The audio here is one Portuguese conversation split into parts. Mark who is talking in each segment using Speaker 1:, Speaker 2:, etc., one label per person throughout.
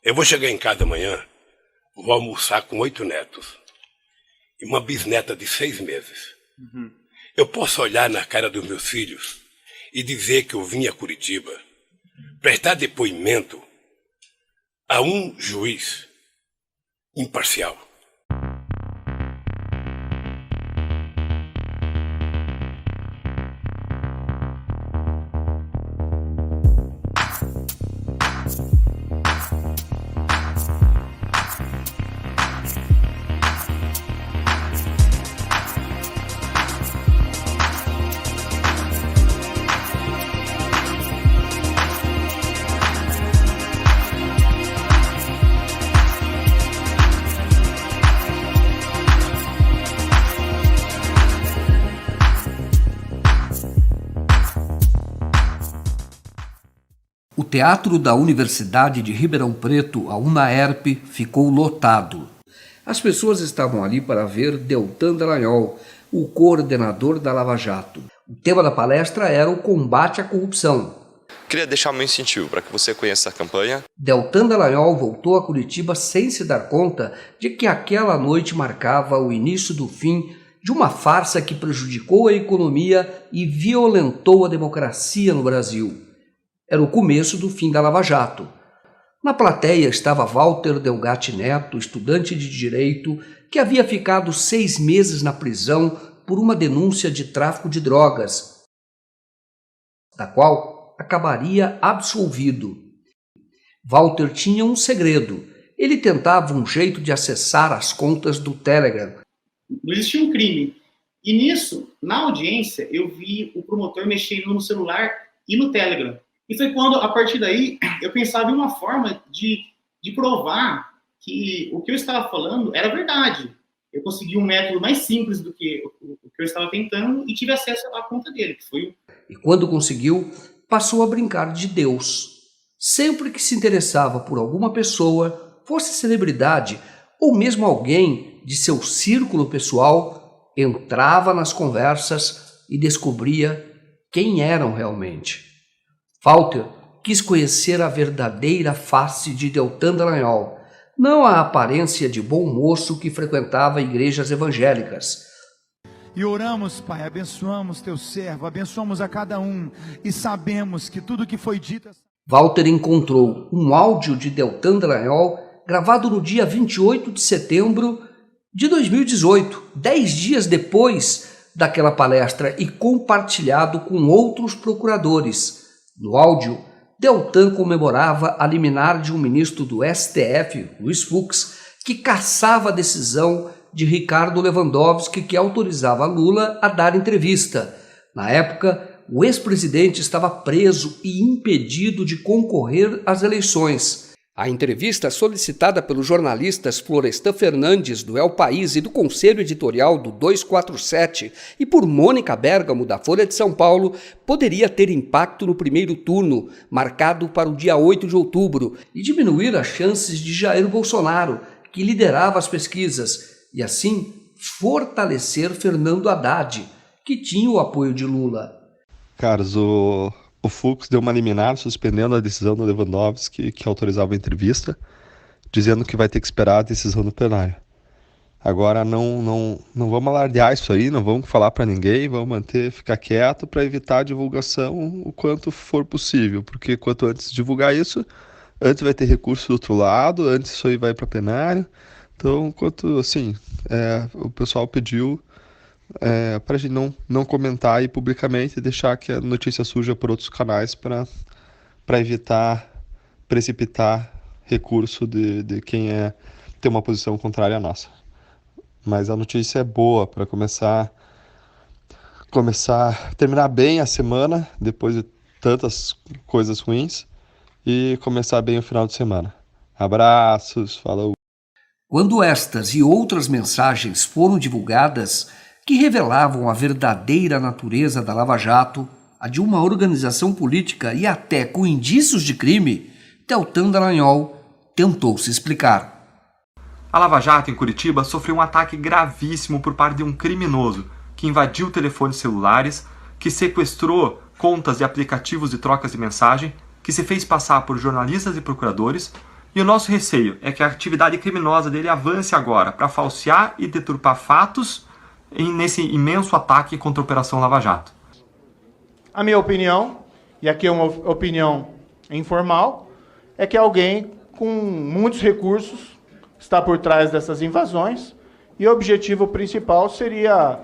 Speaker 1: Eu vou chegar em casa amanhã, vou almoçar com 8 netos e uma bisneta de 6 meses. Eu posso olhar na cara dos meus filhos e dizer que eu vim a Curitiba prestar depoimento a um juiz imparcial.
Speaker 2: O Teatro da Universidade de Ribeirão Preto, a UNAERP, ficou lotado. As pessoas estavam ali para ver Deltan Dallagnol, o coordenador da Lava Jato. O tema da palestra era o combate à corrupção.
Speaker 3: Queria deixar meu incentivo para que você conheça a campanha.
Speaker 2: Deltan Dallagnol voltou a Curitiba sem se dar conta de que aquela noite marcava o início do fim de uma farsa que prejudicou a economia e violentou a democracia no Brasil. Era o começo do fim da Lava Jato. Na plateia estava Walter Delgatti Neto, estudante de Direito, que havia ficado 6 meses na prisão por uma denúncia de tráfico de drogas, da qual acabaria absolvido. Walter tinha um segredo. Ele tentava um jeito de acessar as contas do Telegram.
Speaker 4: Não existia um crime. E nisso, na audiência, eu vi o promotor mexendo no celular e no Telegram. E foi quando, a partir daí, eu pensava em uma forma de provar que o que eu estava falando era verdade. Eu consegui um método mais simples do que o que eu estava tentando e tive acesso à conta dele, que foi...
Speaker 2: E quando conseguiu, passou a brincar de Deus. Sempre que se interessava por alguma pessoa, fosse celebridade ou mesmo alguém de seu círculo pessoal, entrava nas conversas e descobria quem eram realmente. Walter quis conhecer a verdadeira face de Deltan Dallagnol, não a aparência de bom moço que frequentava igrejas evangélicas.
Speaker 5: E oramos, Pai, abençoamos teu servo, abençoamos a cada um e sabemos que tudo que foi dito...
Speaker 2: Walter encontrou um áudio de Deltan Dallagnol gravado no dia 28 de setembro de 2018, 10 dias depois daquela palestra e compartilhado com outros procuradores. No áudio, Deltan comemorava a liminar de um ministro do STF, Luiz Fux, que cassava a decisão de Ricardo Lewandowski, que autorizava Lula a dar entrevista. Na época, o ex-presidente estava preso e impedido de concorrer às eleições. A entrevista solicitada pelos jornalistas Florestan Fernandes, do El País, e do Conselho Editorial do 247, e por Mônica Bergamo, da Folha de São Paulo, poderia ter impacto no primeiro turno, marcado para o dia 8 de outubro, e diminuir as chances de Jair Bolsonaro, que liderava as pesquisas, e assim fortalecer Fernando Haddad, que tinha o apoio de Lula.
Speaker 6: Carlos, o Fux deu uma liminar suspendendo a decisão do Lewandowski, que autorizava a entrevista, dizendo que vai ter que esperar a decisão do plenário. Agora não vamos alardear isso aí, não vamos falar para ninguém, vamos ficar quieto para evitar a divulgação o quanto for possível, porque quanto antes divulgar isso, antes vai ter recurso do outro lado, antes isso aí vai para plenário. Então, quanto assim, o pessoal pediu para a gente não comentar aí publicamente e deixar que a notícia surja por outros canais para evitar precipitar recurso de quem tem uma posição contrária à nossa. Mas a notícia é boa para terminar bem a semana, depois de tantas coisas ruins, e começar bem o final de semana. Abraços, falou!
Speaker 2: Quando estas e outras mensagens foram divulgadas, que revelavam a verdadeira natureza da Lava Jato, a de uma organização política e até com indícios de crime, Deltan Dallagnol tentou se explicar.
Speaker 7: A Lava Jato em Curitiba sofreu um ataque gravíssimo por parte de um criminoso que invadiu telefones celulares, que sequestrou contas e aplicativos de trocas de mensagem, que se fez passar por jornalistas e procuradores E o nosso receio é que a atividade criminosa dele avance agora para falsear e deturpar fatos nesse imenso ataque contra a Operação Lava Jato.
Speaker 8: A minha opinião, e aqui é uma opinião informal, é que alguém com muitos recursos está por trás dessas invasões e o objetivo principal seria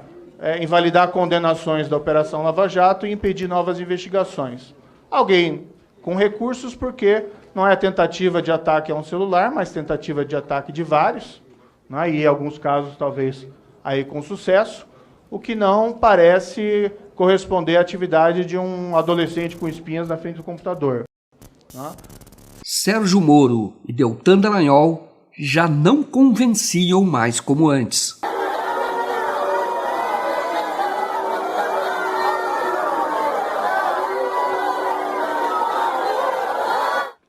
Speaker 8: invalidar condenações da Operação Lava Jato e impedir novas investigações. Alguém com recursos, porque não é tentativa de ataque a um celular, mas tentativa de ataque de vários, né, e em alguns casos talvez aí com sucesso, o que não parece corresponder à atividade de um adolescente com espinhas na frente do computador. Né?
Speaker 2: Sérgio Moro e Deltan Dallagnol já não convenciam mais como antes.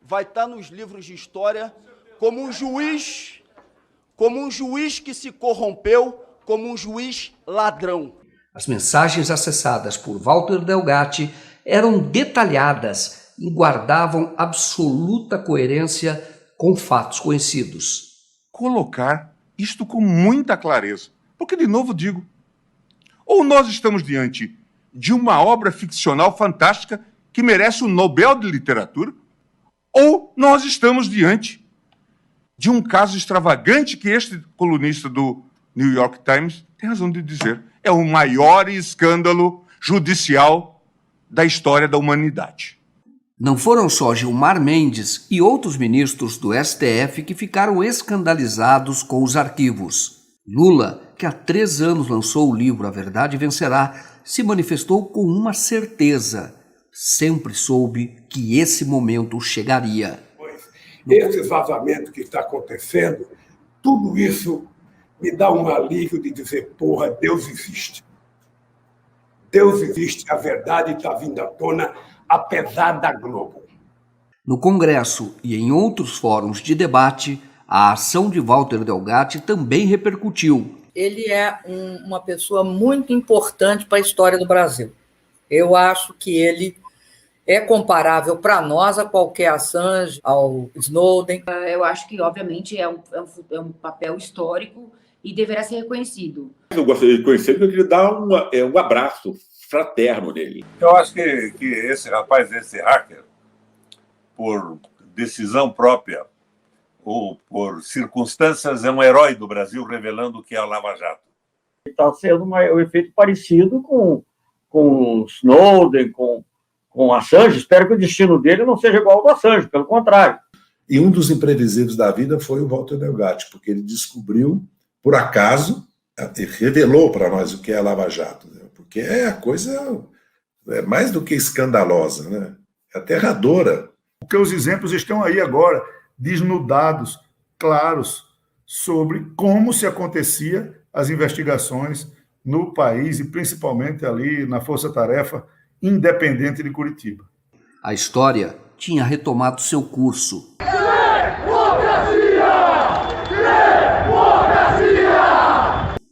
Speaker 9: Vai estar nos livros de história como um juiz que se corrompeu, como um juiz ladrão.
Speaker 2: As mensagens acessadas por Walter Delgatti eram detalhadas e guardavam absoluta coerência com fatos conhecidos.
Speaker 10: Colocar isto com muita clareza, porque, de novo digo, ou nós estamos diante de uma obra ficcional fantástica que merece o Nobel de Literatura, ou nós estamos diante de um caso extravagante que este colunista do New York Times tem razão de dizer. É o maior escândalo judicial da história da humanidade.
Speaker 2: Não foram só Gilmar Mendes e outros ministros do STF que ficaram escandalizados com os arquivos. Lula, que há 3 anos lançou o livro A Verdade Vencerá, se manifestou com uma certeza. Sempre soube que esse momento chegaria.
Speaker 1: Esse vazamento que está acontecendo, tudo isso me dá um alívio de dizer, porra, Deus existe. Deus existe, a verdade está vindo à tona, apesar da Globo.
Speaker 2: No Congresso e em outros fóruns de debate, a ação de Walter Delgatti também repercutiu.
Speaker 11: Ele é uma pessoa muito importante para a história do Brasil. Eu acho que ele é comparável para nós a qualquer Assange, ao Snowden.
Speaker 12: Eu acho que, obviamente, é um papel histórico e deverá ser reconhecido.
Speaker 13: Eu gostaria de conhecer porque ele dá um abraço fraterno nele.
Speaker 14: Eu acho que esse rapaz, esse hacker, por decisão própria ou por circunstâncias, é um herói do Brasil, revelando o que é a Lava Jato.
Speaker 15: Está sendo um efeito parecido com o Snowden, com Assange. Espero que o destino dele não seja igual ao do Assange, pelo contrário.
Speaker 16: E um dos imprevisíveis da vida foi o Walter Delgatti, porque ele descobriu, por acaso, e revelou para nós o que é a Lava Jato, né? Porque é a coisa mais do que escandalosa, né? É aterradora.
Speaker 17: Porque os exemplos estão aí agora, desnudados, claros, sobre como se acontecia as investigações no país e principalmente ali na Força Tarefa Independente de Curitiba.
Speaker 2: A história tinha retomado seu curso. Democracia!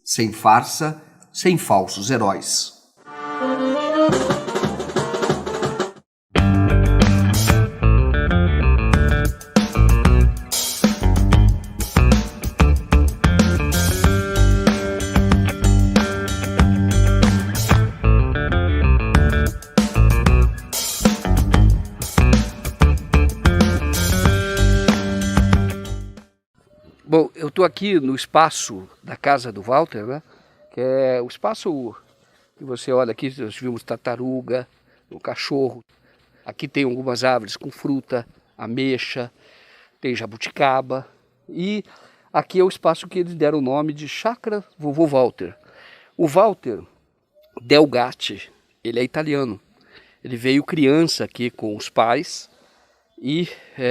Speaker 2: Sem farsa, sem falsos heróis. Bom, eu estou aqui no espaço da casa do Walter, né? Que é o espaço que você olha aqui, nós vimos tartaruga, o cachorro. Aqui tem algumas árvores com fruta, ameixa, tem jabuticaba. E aqui é o espaço que eles deram o nome de Chácara Vovô Walter. O Walter Delgatti, ele é italiano. Ele veio criança aqui com os pais e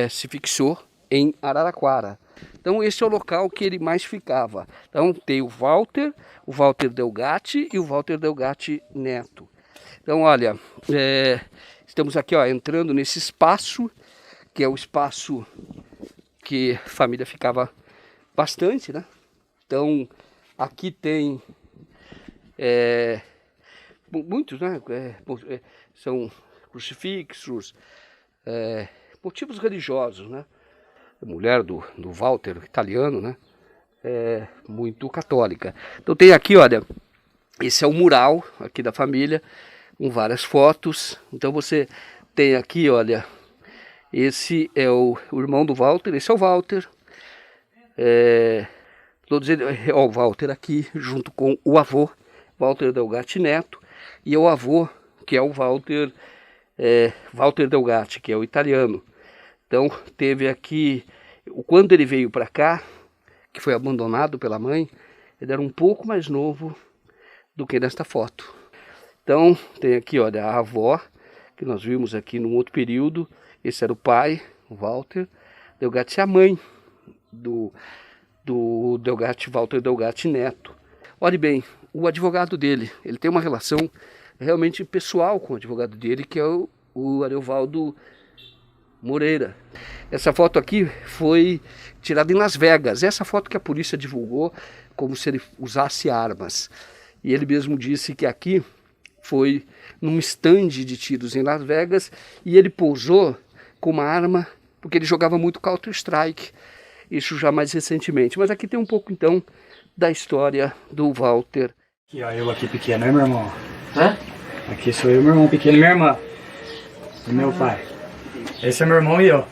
Speaker 2: se fixou em Araraquara. Então esse é o local que ele mais ficava. Então tem o Walter Delgatti e o Walter Delgatti Neto. Então olha, estamos aqui entrando nesse espaço, que é o espaço que a família ficava bastante, né? Então aqui tem muitos, né? São crucifixos, motivos religiosos, né? mulher do Walter, italiano, né? É muito católica. Então tem aqui, olha, esse é o mural aqui da família, com várias fotos. Então você tem aqui, olha, esse é o irmão do Walter, esse é o Walter. Todos eles, ó, o Walter aqui, junto com o avô, Walter Delgatti Neto, e o avô, que é o Walter Delgatti, que é o italiano. Então teve aqui, quando ele veio para cá, que foi abandonado pela mãe, ele era um pouco mais novo do que nesta foto. Então tem aqui, olha, a avó, que nós vimos aqui num outro período. Esse era o pai, o Walter Delgatti, a mãe do Delgatti, Walter Delgatti Neto. Olhe bem, o advogado dele, ele tem uma relação realmente pessoal com o advogado dele, que é o Ariovaldo Moreira. Essa foto aqui foi tirada em Las Vegas. Essa foto que a polícia divulgou como se ele usasse armas. E ele mesmo disse que aqui foi num stand de tiros em Las Vegas e ele pousou com uma arma porque ele jogava muito Counter-Strike. Isso já mais recentemente. Mas aqui tem um pouco então da história do Walter.
Speaker 18: Aqui, ó, eu aqui pequeno, é meu irmão. Hã? Aqui sou eu, meu irmão pequeno e minha irmã. E meu pai. Esse é meu irmão e eu.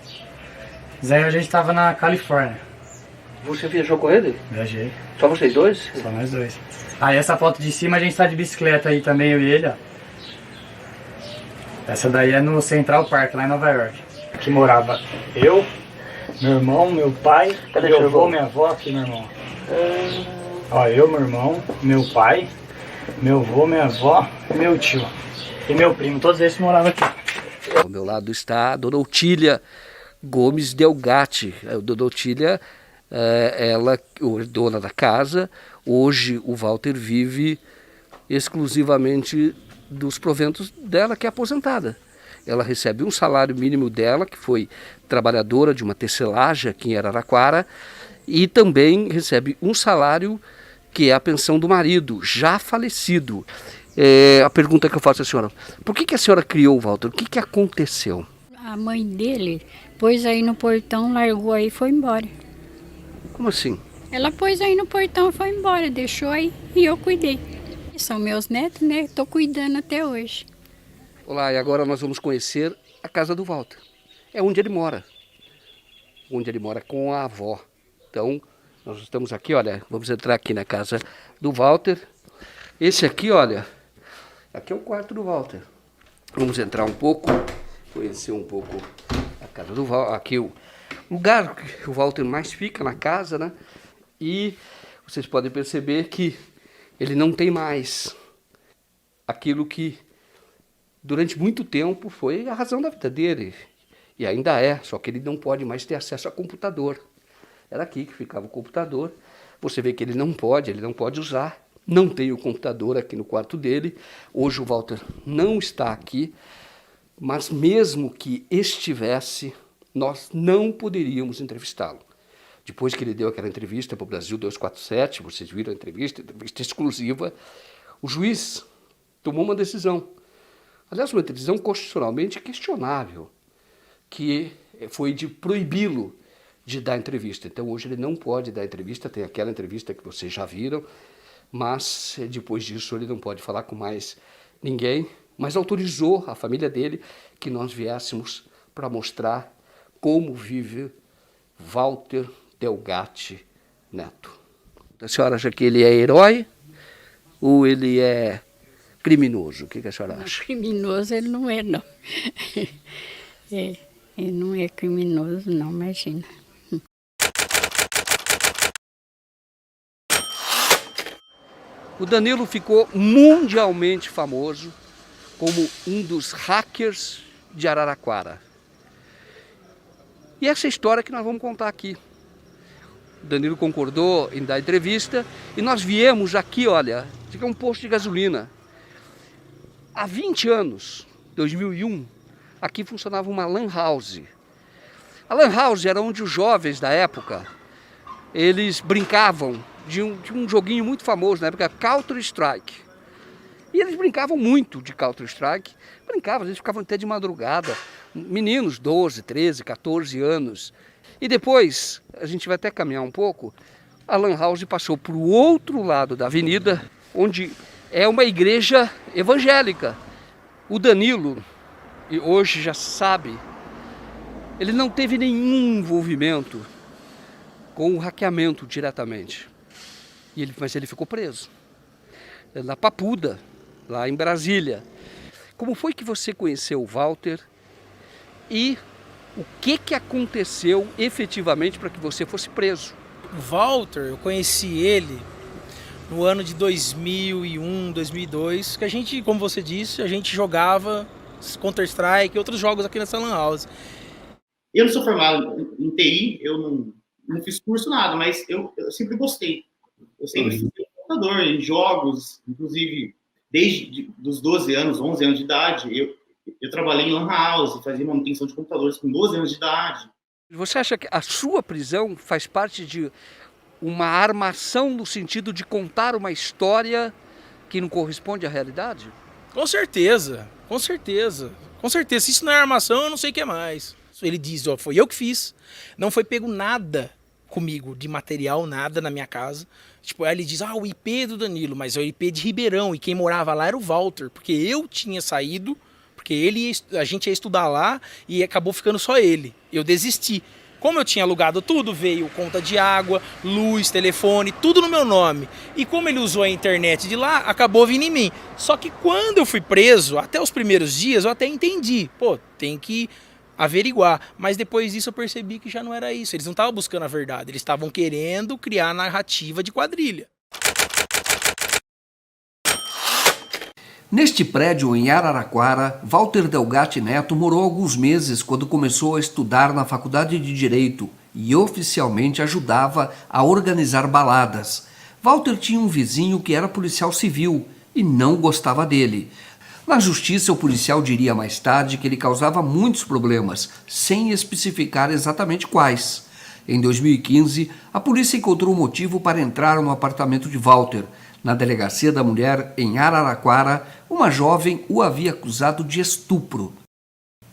Speaker 18: Zé, a gente tava na Califórnia.
Speaker 2: Você viajou com ele?
Speaker 18: Viajei.
Speaker 2: Só vocês dois?
Speaker 18: Só nós dois. Aí essa foto de cima a gente tá de bicicleta aí também, eu e ele, ó. Essa daí é no Central Park, lá em Nova York. Aqui morava eu, meu irmão, meu pai, meu avô, minha avó, aqui meu irmão. Ó, eu, meu irmão, meu pai, meu avô, minha avó, meu tio e meu primo, todos esses moravam aqui.
Speaker 2: Ao meu lado está a Dona Otília Gomes Delgatti. A Dona Otília, ela é dona da casa. Hoje o Walter vive exclusivamente dos proventos dela, que é aposentada. Ela recebe um salário mínimo dela, que foi trabalhadora de uma tecelagem aqui em Araraquara, e também recebe um salário que é a pensão do marido, já falecido. A pergunta que eu faço à senhora, por que a senhora criou o Walter? O que aconteceu?
Speaker 19: A mãe dele pôs aí no portão, largou aí e foi embora.
Speaker 2: Como assim?
Speaker 19: Ela pôs aí no portão e foi embora, deixou aí e eu cuidei. São meus netos, né? Estou cuidando até hoje.
Speaker 2: Olá, e agora nós vamos conhecer a casa do Walter. É onde ele mora. Onde ele mora com a avó. Então, nós estamos aqui, olha, vamos entrar aqui na casa do Walter. Esse aqui, olha, aqui é o quarto do Walter. Vamos entrar um pouco, conhecer um pouco a casa do Walter. Aqui o lugar que o Walter mais fica na casa, né? E vocês podem perceber que ele não tem mais aquilo que durante muito tempo foi a razão da vida dele. E ainda é, só que ele não pode mais ter acesso a computador. Era aqui que ficava o computador. Você vê que ele não pode usar. Não tem o computador aqui no quarto dele. Hoje o Walter não está aqui, mas mesmo que estivesse, nós não poderíamos entrevistá-lo. Depois que ele deu aquela entrevista para o Brasil 247, vocês viram a entrevista exclusiva, o juiz tomou uma decisão. Aliás, uma decisão constitucionalmente questionável, que foi de proibi-lo de dar entrevista. Então hoje ele não pode dar entrevista, tem aquela entrevista que vocês já viram, mas depois disso ele não pode falar com mais ninguém, mas autorizou a família dele que nós viéssemos para mostrar como vive Walter Delgatti Neto. A senhora acha que ele é herói ou ele é criminoso? O que a senhora acha?
Speaker 19: Criminoso ele não é, não. Ele não é criminoso, não, imagina.
Speaker 2: O Danilo ficou mundialmente famoso como um dos hackers de Araraquara. E essa é a história que nós vamos contar aqui. O Danilo concordou em dar entrevista e nós viemos aqui, olha, aqui é um posto de gasolina. Há 20 anos, 2001, aqui funcionava uma lan house. A lan house era onde os jovens da época, eles brincavam de um joguinho muito famoso na época, Counter-Strike. E eles brincavam muito de Counter-Strike, eles ficavam até de madrugada, meninos 12, 13, 14 anos. E depois, a gente vai até caminhar um pouco, a Lan House passou para o outro lado da avenida, onde é uma igreja evangélica. O Danilo, e hoje já sabe, ele não teve nenhum envolvimento com o hackeamento diretamente. Mas ele ficou preso. Na Papuda, lá em Brasília. Como foi que você conheceu o Walter e o que aconteceu efetivamente para que você fosse preso?
Speaker 20: O Walter, eu conheci ele no ano de 2001, 2002, que a gente, como você disse, a gente jogava Counter-Strike e outros jogos aqui nessa Lan House.
Speaker 4: Eu não sou formado em TI, eu não fiz curso nada, mas eu sempre gostei. Eu sempre fui computador, em jogos, inclusive desde os 12 anos, 11 anos de idade, eu trabalhei em Lan House, fazia manutenção de computadores com 12 anos de idade.
Speaker 2: Você acha que a sua prisão faz parte de uma armação no sentido de contar uma história que não corresponde à realidade?
Speaker 20: Com certeza, com certeza. Com certeza, se isso não é armação, eu não sei o que é mais. Ele diz, ó, foi eu que fiz, não foi pego nada comigo de material, nada na minha casa. Tipo, aí ele diz, o IP do Danilo, mas é o IP de Ribeirão, e quem morava lá era o Walter, porque eu tinha saído, porque a gente ia estudar lá e acabou ficando só ele. Eu desisti. Como eu tinha alugado tudo, veio conta de água, luz, telefone, tudo no meu nome. E como ele usou a internet de lá, acabou vindo em mim. Só que quando eu fui preso, até os primeiros dias, eu até entendi. Pô, tem que averiguar. Mas depois disso eu percebi que já não era isso. Eles não estavam buscando a verdade, eles estavam querendo criar narrativa de quadrilha.
Speaker 2: Neste prédio em Araraquara, Walter Delgatti Neto morou alguns meses quando começou a estudar na Faculdade de Direito e oficialmente ajudava a organizar baladas. Walter tinha um vizinho que era policial civil e não gostava dele. Na justiça, o policial diria mais tarde que ele causava muitos problemas, sem especificar exatamente quais. Em 2015, a polícia encontrou motivo para entrar no apartamento de Walter. Na Delegacia da Mulher, em Araraquara, uma jovem o havia acusado de estupro.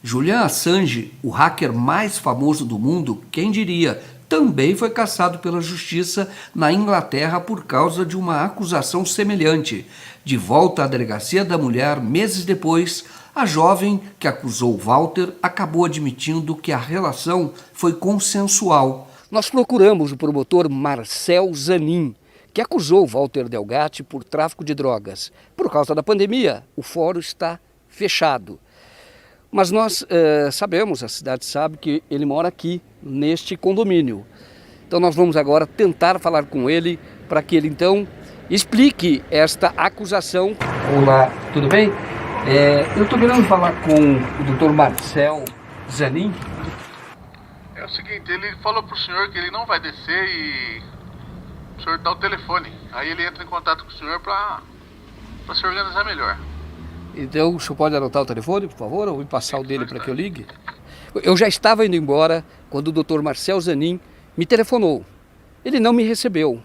Speaker 2: Julian Assange, o hacker mais famoso do mundo, quem diria, também foi caçado pela justiça na Inglaterra por causa de uma acusação semelhante. De volta à Delegacia da Mulher, meses depois, a jovem que acusou Walter acabou admitindo que a relação foi consensual. Nós procuramos o promotor Marcel Zanin, que acusou Walter Delgatti por tráfico de drogas. Por causa da pandemia, o fórum está fechado. Mas nós sabemos, a cidade sabe que ele mora aqui, neste condomínio. Então nós vamos agora tentar falar com ele para que ele então explique esta acusação. Olá, tudo bem? Eu estou querendo falar com o Dr. Marcel Zanin.
Speaker 21: É o seguinte, ele falou para o senhor que ele não vai descer e o senhor dá o telefone. Aí ele entra em contato com o senhor para se organizar melhor.
Speaker 2: Então o senhor pode anotar o telefone, por favor, ou me passar o dele para que eu ligue? Eu já estava indo embora quando o Dr. Marcel Zanin me telefonou. Ele não me recebeu.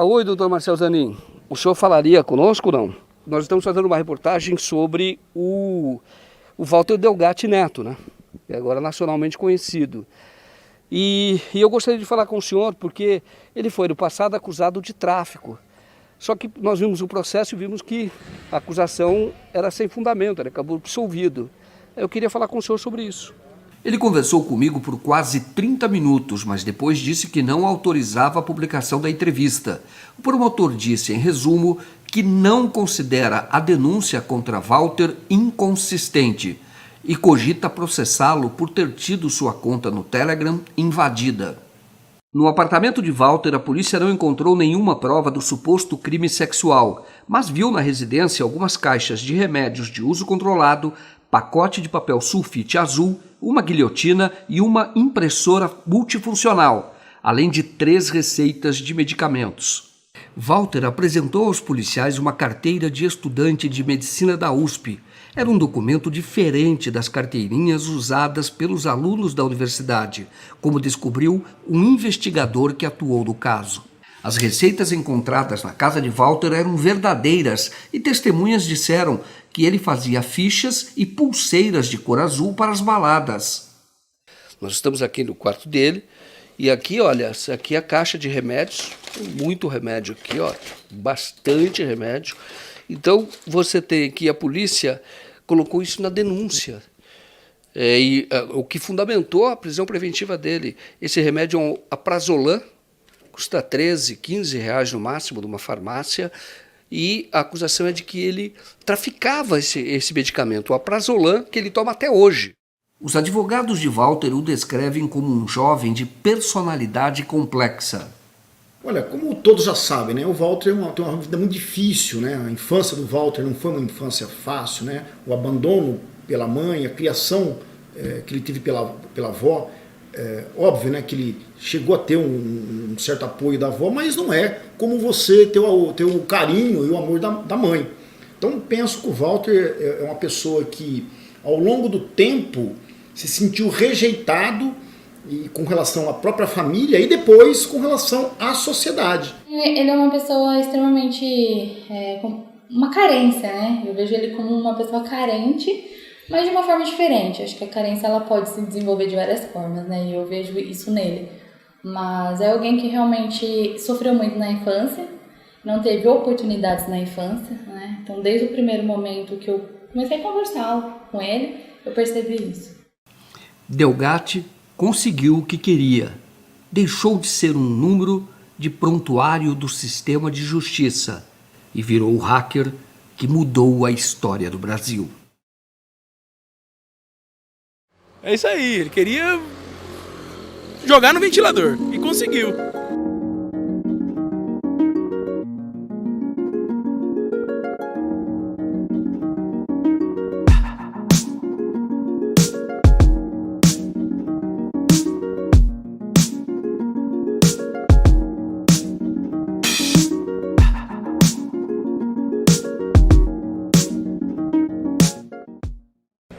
Speaker 2: Oi, Dr. Marcel Zanin. O senhor falaria conosco ou não? Nós estamos fazendo uma reportagem sobre o Walter Delgatti Neto, né? É agora nacionalmente conhecido. E eu gostaria de falar com o senhor porque ele foi no passado acusado de tráfico. Só que nós vimos o processo e vimos que a acusação era sem fundamento, ele acabou absolvido. Eu queria falar com o senhor sobre isso. Ele conversou comigo por quase 30 minutos, mas depois disse que não autorizava a publicação da entrevista. O promotor disse, em resumo, que não considera a denúncia contra Walter inconsistente e cogita processá-lo por ter tido sua conta no Telegram invadida. No apartamento de Walter, a polícia não encontrou nenhuma prova do suposto crime sexual, mas viu na residência algumas caixas de remédios de uso controlado, pacote de papel sulfite azul, uma guilhotina e uma impressora multifuncional, além de 3 receitas de medicamentos. Walter apresentou aos policiais uma carteira de estudante de medicina da USP. Era um documento diferente das carteirinhas usadas pelos alunos da universidade, como descobriu um investigador que atuou no caso. As receitas encontradas na casa de Walter eram verdadeiras e testemunhas disseram que ele fazia fichas e pulseiras de cor azul para as baladas. Nós estamos aqui no quarto dele E aqui, olha, essa aqui é a caixa de remédios, muito remédio aqui, ó, bastante remédio. Então, você tem que a polícia colocou isso na denúncia. O que fundamentou a prisão preventiva dele. Esse remédio é um Aprazolam, custa 13, 15 reais no máximo numa farmácia, e a acusação é de que ele traficava esse medicamento, o Aprazolam, que ele toma até hoje. Os advogados de Walter o descrevem como um jovem de personalidade complexa.
Speaker 3: Olha, como todos já sabem, né, o Walter tem uma vida muito difícil, né? A infância do Walter não foi uma infância fácil, né? O abandono pela mãe, a criação que ele teve pela avó, óbvio, né, que ele chegou a ter um certo apoio da avó, mas não é como você ter o carinho e o amor da mãe. Então penso que o Walter é uma pessoa que ao longo do tempo se sentiu rejeitado e com relação à própria família e depois com relação à sociedade.
Speaker 22: Ele é uma pessoa extremamente com uma carência, né? Eu vejo ele como uma pessoa carente, mas de uma forma diferente. Acho que a carência ela pode se desenvolver de várias formas, né? E eu vejo isso nele. Mas é alguém que realmente sofreu muito na infância, não teve oportunidades na infância, né? Então, desde o primeiro momento que eu comecei a conversar com ele, eu percebi isso.
Speaker 2: Delgatti conseguiu o que queria. Deixou de ser um número de prontuário do sistema de justiça e virou o hacker que mudou a história do Brasil.
Speaker 20: É isso aí, ele queria jogar no ventilador e conseguiu.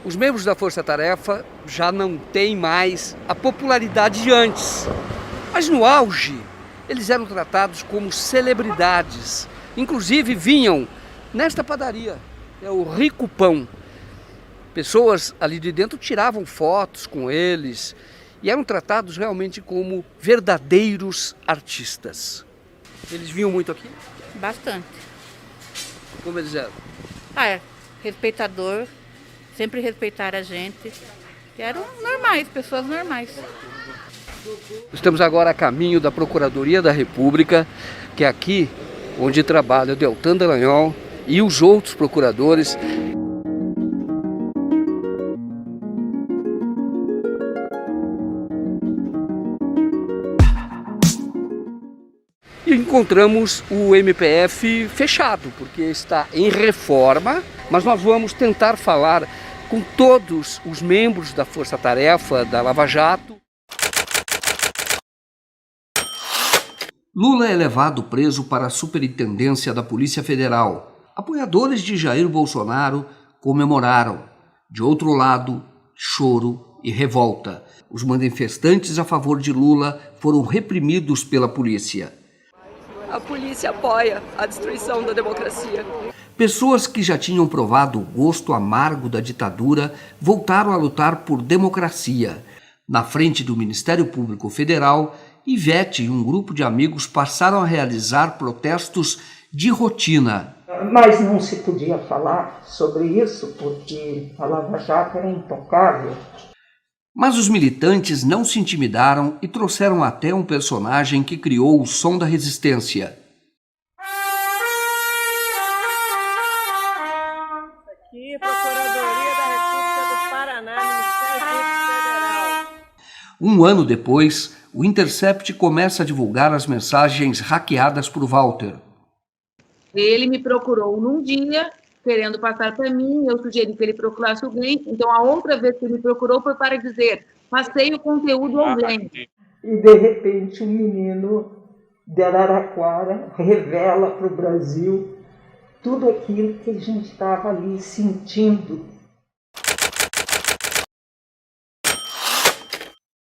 Speaker 2: Os membros da Força Tarefa já não têm mais a popularidade de antes. Mas no auge, eles eram tratados como celebridades. Inclusive vinham nesta padaria, é o Rico Pão. Pessoas ali de dentro tiravam fotos com eles e eram tratados realmente como verdadeiros artistas. Eles vinham muito aqui?
Speaker 23: Bastante.
Speaker 2: Como eles eram?
Speaker 23: Respeitador. Sempre respeitaram a gente. Eram normais, pessoas normais.
Speaker 2: Estamos agora a caminho da Procuradoria da República, que é aqui onde trabalha o Deltan Dallagnol e os outros procuradores. E encontramos o MPF fechado, porque está em reforma, mas nós vamos tentar falar com todos os membros da Força Tarefa, da Lava Jato. Lula é levado preso para a Superintendência da Polícia Federal. Apoiadores de Jair Bolsonaro comemoraram. De outro lado, choro e revolta. Os manifestantes a favor de Lula foram reprimidos pela polícia.
Speaker 24: A polícia apoia a destruição da democracia.
Speaker 2: Pessoas que já tinham provado o gosto amargo da ditadura voltaram a lutar por democracia. Na frente do Ministério Público Federal, Ivete e um grupo de amigos passaram a realizar protestos de rotina.
Speaker 25: Mas não se podia falar sobre isso porque a Lava Jato era intocável.
Speaker 2: Mas os militantes não se intimidaram e trouxeram até um personagem que criou o som da resistência.
Speaker 24: Aqui, Procuradoria da República do Paraná, Ministério Público Federal.
Speaker 2: Um ano depois, o Intercept começa a divulgar as mensagens hackeadas por Walter.
Speaker 26: Ele me procurou num dia, querendo passar para mim, eu sugeri que ele procurasse alguém, então a outra vez que ele me procurou foi para dizer, passei o conteúdo a alguém.
Speaker 25: E de repente um menino de Araraquara revela para o Brasil tudo aquilo que a gente estava ali sentindo.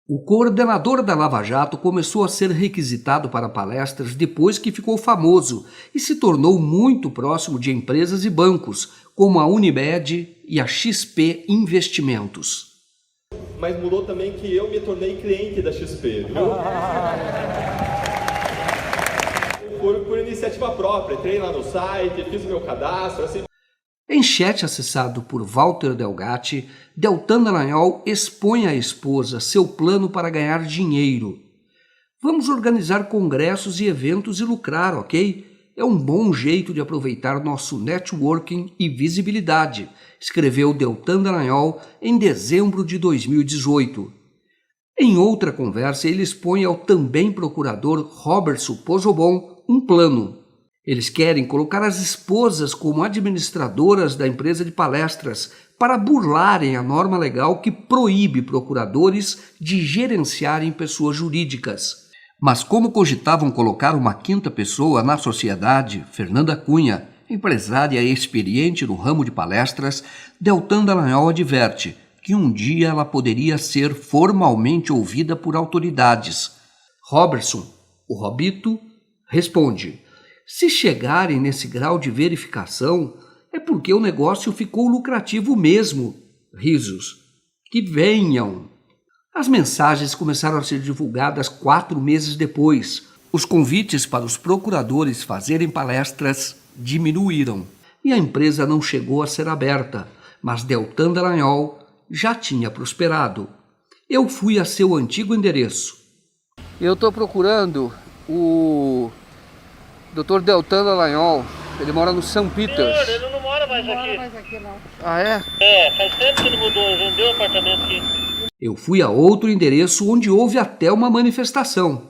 Speaker 2: O coordenador da Lava Jato começou a ser requisitado para palestras depois que ficou famoso e se tornou muito próximo de empresas e bancos, como a Unimed e a XP Investimentos.
Speaker 5: mas mudou também que eu me tornei cliente da XP, viu? Por iniciativa própria, entrei lá no site, fiz o meu cadastro, assim.
Speaker 2: Em chat acessado por Walter Delgatti, Deltan Dallagnol expõe à esposa seu plano para ganhar dinheiro. Vamos organizar congressos e eventos e lucrar, ok? É um bom jeito de aproveitar nosso networking e visibilidade, escreveu Deltan Dallagnol em dezembro de 2018. Em outra conversa, ele expõe ao também procurador Robertson Pozobon um plano. Eles querem colocar as esposas como administradoras da empresa de palestras para burlarem a norma legal que proíbe procuradores de gerenciarem pessoas jurídicas. Mas como cogitavam colocar uma quinta pessoa na sociedade, Fernanda Cunha, empresária experiente no ramo de palestras, Deltan Dallagnol adverte que um dia ela poderia ser formalmente ouvida por autoridades. Robertson, o Robito, responde: se chegarem nesse grau de verificação, é porque o negócio ficou lucrativo mesmo. Risos. Que venham. As mensagens começaram a ser divulgadas 4 meses depois. Os convites para os procuradores fazerem palestras diminuíram e a empresa não chegou a ser aberta, mas Deltan Dallagnol já tinha prosperado. Eu fui a seu antigo endereço. Eu estou procurando o Dr. Deltan Dallagnol. Ele mora no St. Peters.
Speaker 24: Senhor, ele não mora mais aqui.
Speaker 22: Não mora mais aqui, não.
Speaker 2: Ah, é?
Speaker 24: É, faz tempo que ele mudou, vendeu o apartamento aqui.
Speaker 2: Eu fui a outro endereço onde houve até uma manifestação.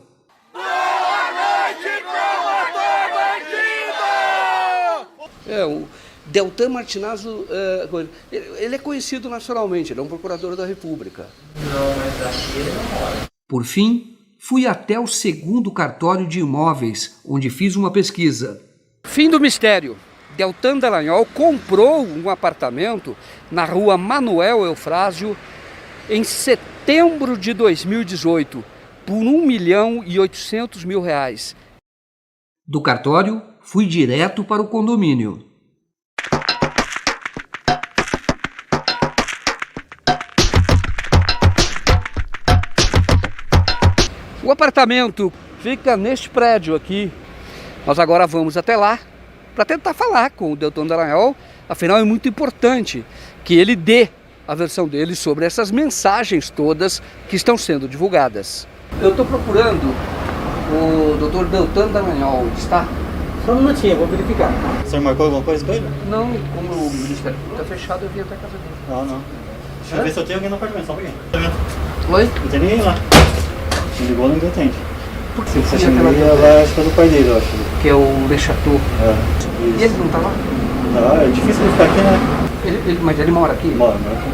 Speaker 2: O Deltan Martinazzo, ele é conhecido nacionalmente, ele é um procurador da República.
Speaker 6: Não, mas aqui ele não mora.
Speaker 2: Por fim, fui até o 2º cartório de imóveis, onde fiz uma pesquisa. Fim do mistério. Deltan Dallagnol comprou um apartamento na rua Manuel Eufrásio em setembro de 2018 por R$1.800.000. Do cartório, fui direto para o condomínio. O apartamento fica neste prédio aqui. Nós agora vamos até lá para tentar falar com o Deltan Dallagnol. Afinal, é muito importante que ele dê a versão dele sobre essas mensagens todas que estão sendo divulgadas. Eu estou procurando o Dr. Deltan Dallagnol, está?
Speaker 6: Só um minutinho, vou verificar. O senhor marcou alguma coisa com ele?
Speaker 2: Não, como o Ministério Público está fechado, eu vim até a casa dele.
Speaker 6: Não. Deixa eu ver se eu tenho alguém no apartamento, só um pouquinho.
Speaker 2: Oi?
Speaker 6: Não tem ninguém lá. Se ligou, ninguém atende.
Speaker 2: Por que
Speaker 6: você chama ele, ela acho que é do pai dele, eu acho.
Speaker 2: Que é o Le Chateau.
Speaker 6: É.
Speaker 2: E ele não está lá?
Speaker 6: Não, é difícil ele ficar aqui, né?
Speaker 2: Mas ele mora aqui?
Speaker 6: Mora aqui.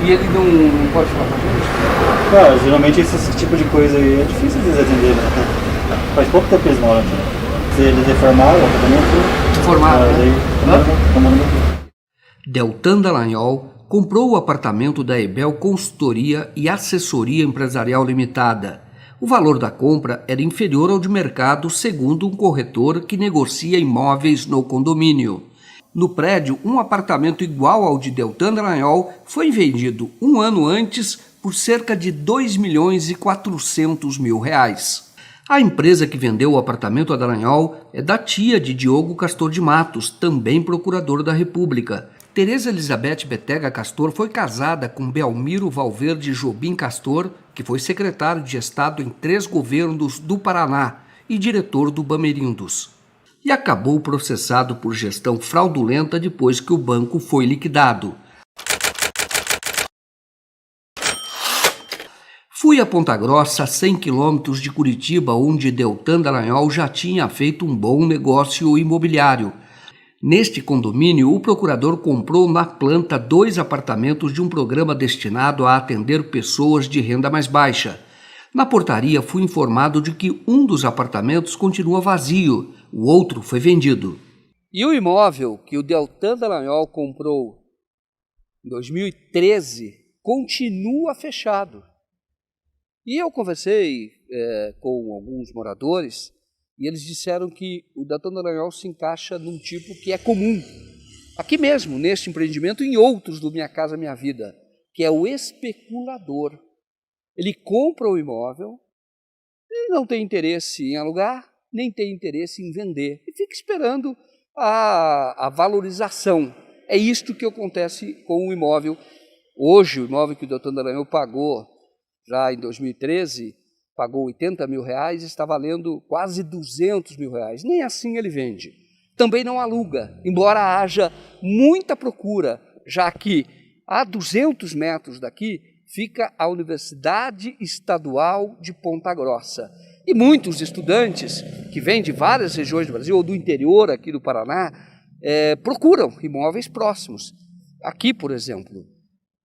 Speaker 2: E ele não pode falar com a gente?
Speaker 6: Cara, geralmente esse tipo de coisa aí é difícil de atender, né? Faz pouco tempo que eles moram aqui. Se eles reformaram o apartamento...
Speaker 2: Reformaram, né?
Speaker 6: Daí,
Speaker 2: Deltan Dallagnol comprou o apartamento da Ebel Consultoria e Assessoria Empresarial Limitada. O valor da compra era inferior ao de mercado, segundo um corretor que negocia imóveis no condomínio. No prédio, um apartamento igual ao de Deltan Dallagnol foi vendido 1 ano antes por cerca de R$2.400.000. A empresa que vendeu o apartamento a Dallagnol é da tia de Diogo Castor de Matos, também procurador da República. Tereza Elizabeth Betega Castor foi casada com Belmiro Valverde Jobim Castor, que foi secretário de Estado em 3 governos do Paraná e diretor do Bamerindos. E acabou processado por gestão fraudulenta depois que o banco foi liquidado. Fui a Ponta Grossa, a 100 quilômetros de Curitiba, onde Deltan Dallagnol já tinha feito um bom negócio imobiliário. Neste condomínio, o procurador comprou na planta 2 apartamentos de um programa destinado a atender pessoas de renda mais baixa. Na portaria, fui informado de que um dos apartamentos continua vazio, o outro foi vendido. E o imóvel que o Deltan Dallagnol comprou em 2013 continua fechado. E eu conversei com alguns moradores e eles disseram que o Deltan Dallagnol se encaixa num tipo que é comum, aqui mesmo, neste empreendimento e em outros do Minha Casa Minha Vida. que é o especulador. Ele compra o imóvel, ele não tem interesse em alugar, nem tem interesse em vender, e fica esperando a valorização. É isto que acontece com o imóvel. Hoje, o imóvel que o Deltan Dallagnol pagou, já em 2013, pagou R$80 mil, está valendo quase R$200 mil. Nem assim ele vende. Também não aluga, embora haja muita procura, já que a 200 metros daqui fica a Universidade Estadual de Ponta Grossa. E muitos estudantes que vêm de várias regiões do Brasil, ou do interior aqui do Paraná, procuram imóveis próximos. Aqui, por exemplo,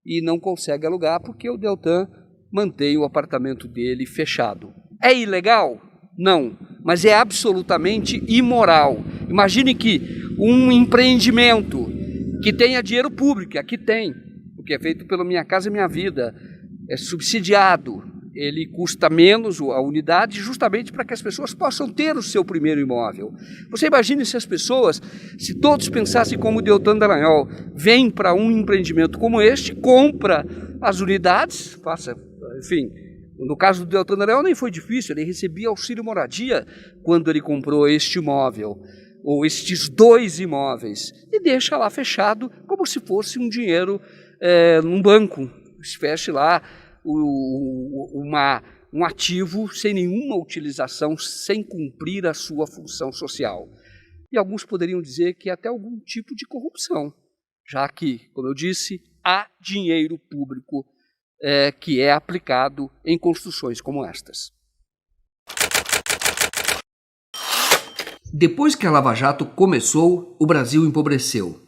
Speaker 2: e não consegue alugar porque o Deltan mantém o apartamento dele fechado. É ilegal? Não, mas é absolutamente imoral. Imagine que um empreendimento que tenha dinheiro público, aqui tem, porque é feito pela Minha Casa Minha Vida, é subsidiado, ele custa menos a unidade justamente para que as pessoas possam ter o seu primeiro imóvel. Você imagine se as pessoas, se todos pensassem como o Deltan Dallagnol, vem para um empreendimento como este, compra as unidades, enfim, no caso do Deltan Dallagnol nem foi difícil, ele recebia auxílio moradia quando ele comprou este imóvel, ou estes 2 imóveis, e deixa lá fechado como se fosse um dinheiro num banco, feche lá um ativo sem nenhuma utilização, sem cumprir a sua função social. E alguns poderiam dizer que até algum tipo de corrupção, já que, como eu disse, há dinheiro público que é aplicado em construções como estas. Depois que a Lava Jato começou, o Brasil empobreceu.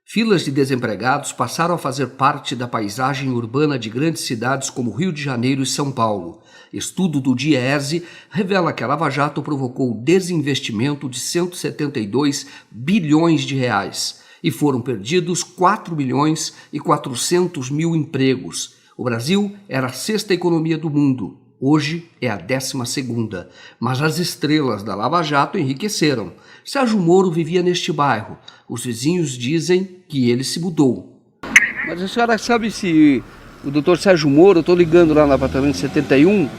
Speaker 2: Filas de desempregados passaram a fazer parte da paisagem urbana de grandes cidades como Rio de Janeiro e São Paulo. Estudo do Diese revela que a Lava Jato provocou desinvestimento de 172 bilhões de reais e foram perdidos 4 milhões e 400 mil empregos. O Brasil era a 6ª economia do mundo. Hoje é a 12ª, mas as estrelas da Lava Jato enriqueceram. Sérgio Moro vivia neste bairro. Os vizinhos dizem que ele se mudou. Mas a senhora sabe se o doutor Sérgio Moro, eu estou ligando lá no apartamento 71,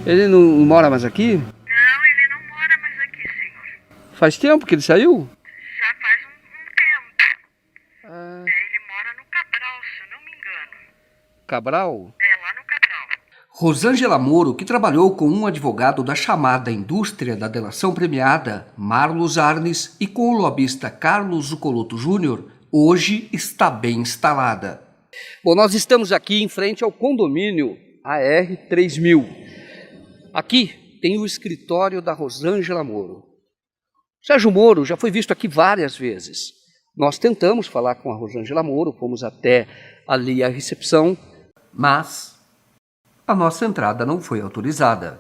Speaker 2: ele não mora mais aqui?
Speaker 1: Não, ele não mora mais aqui, senhor.
Speaker 2: Faz tempo que ele saiu?
Speaker 1: Já faz um tempo. Ele mora no Cabral, se eu não me engano.
Speaker 2: Cabral?
Speaker 1: Lá no Cabral.
Speaker 2: Rosângela Moro, que trabalhou com um advogado da chamada indústria da delação premiada, Marlos Arnes, e com o lobista Carlos Zucoloto Júnior, hoje está bem instalada. Bom, nós estamos aqui em frente ao condomínio AR3000. Aqui tem o escritório da Rosângela Moro. Sérgio Moro já foi visto aqui várias vezes. Nós tentamos falar com a Rosângela Moro, fomos até ali à recepção, mas a nossa entrada não foi autorizada.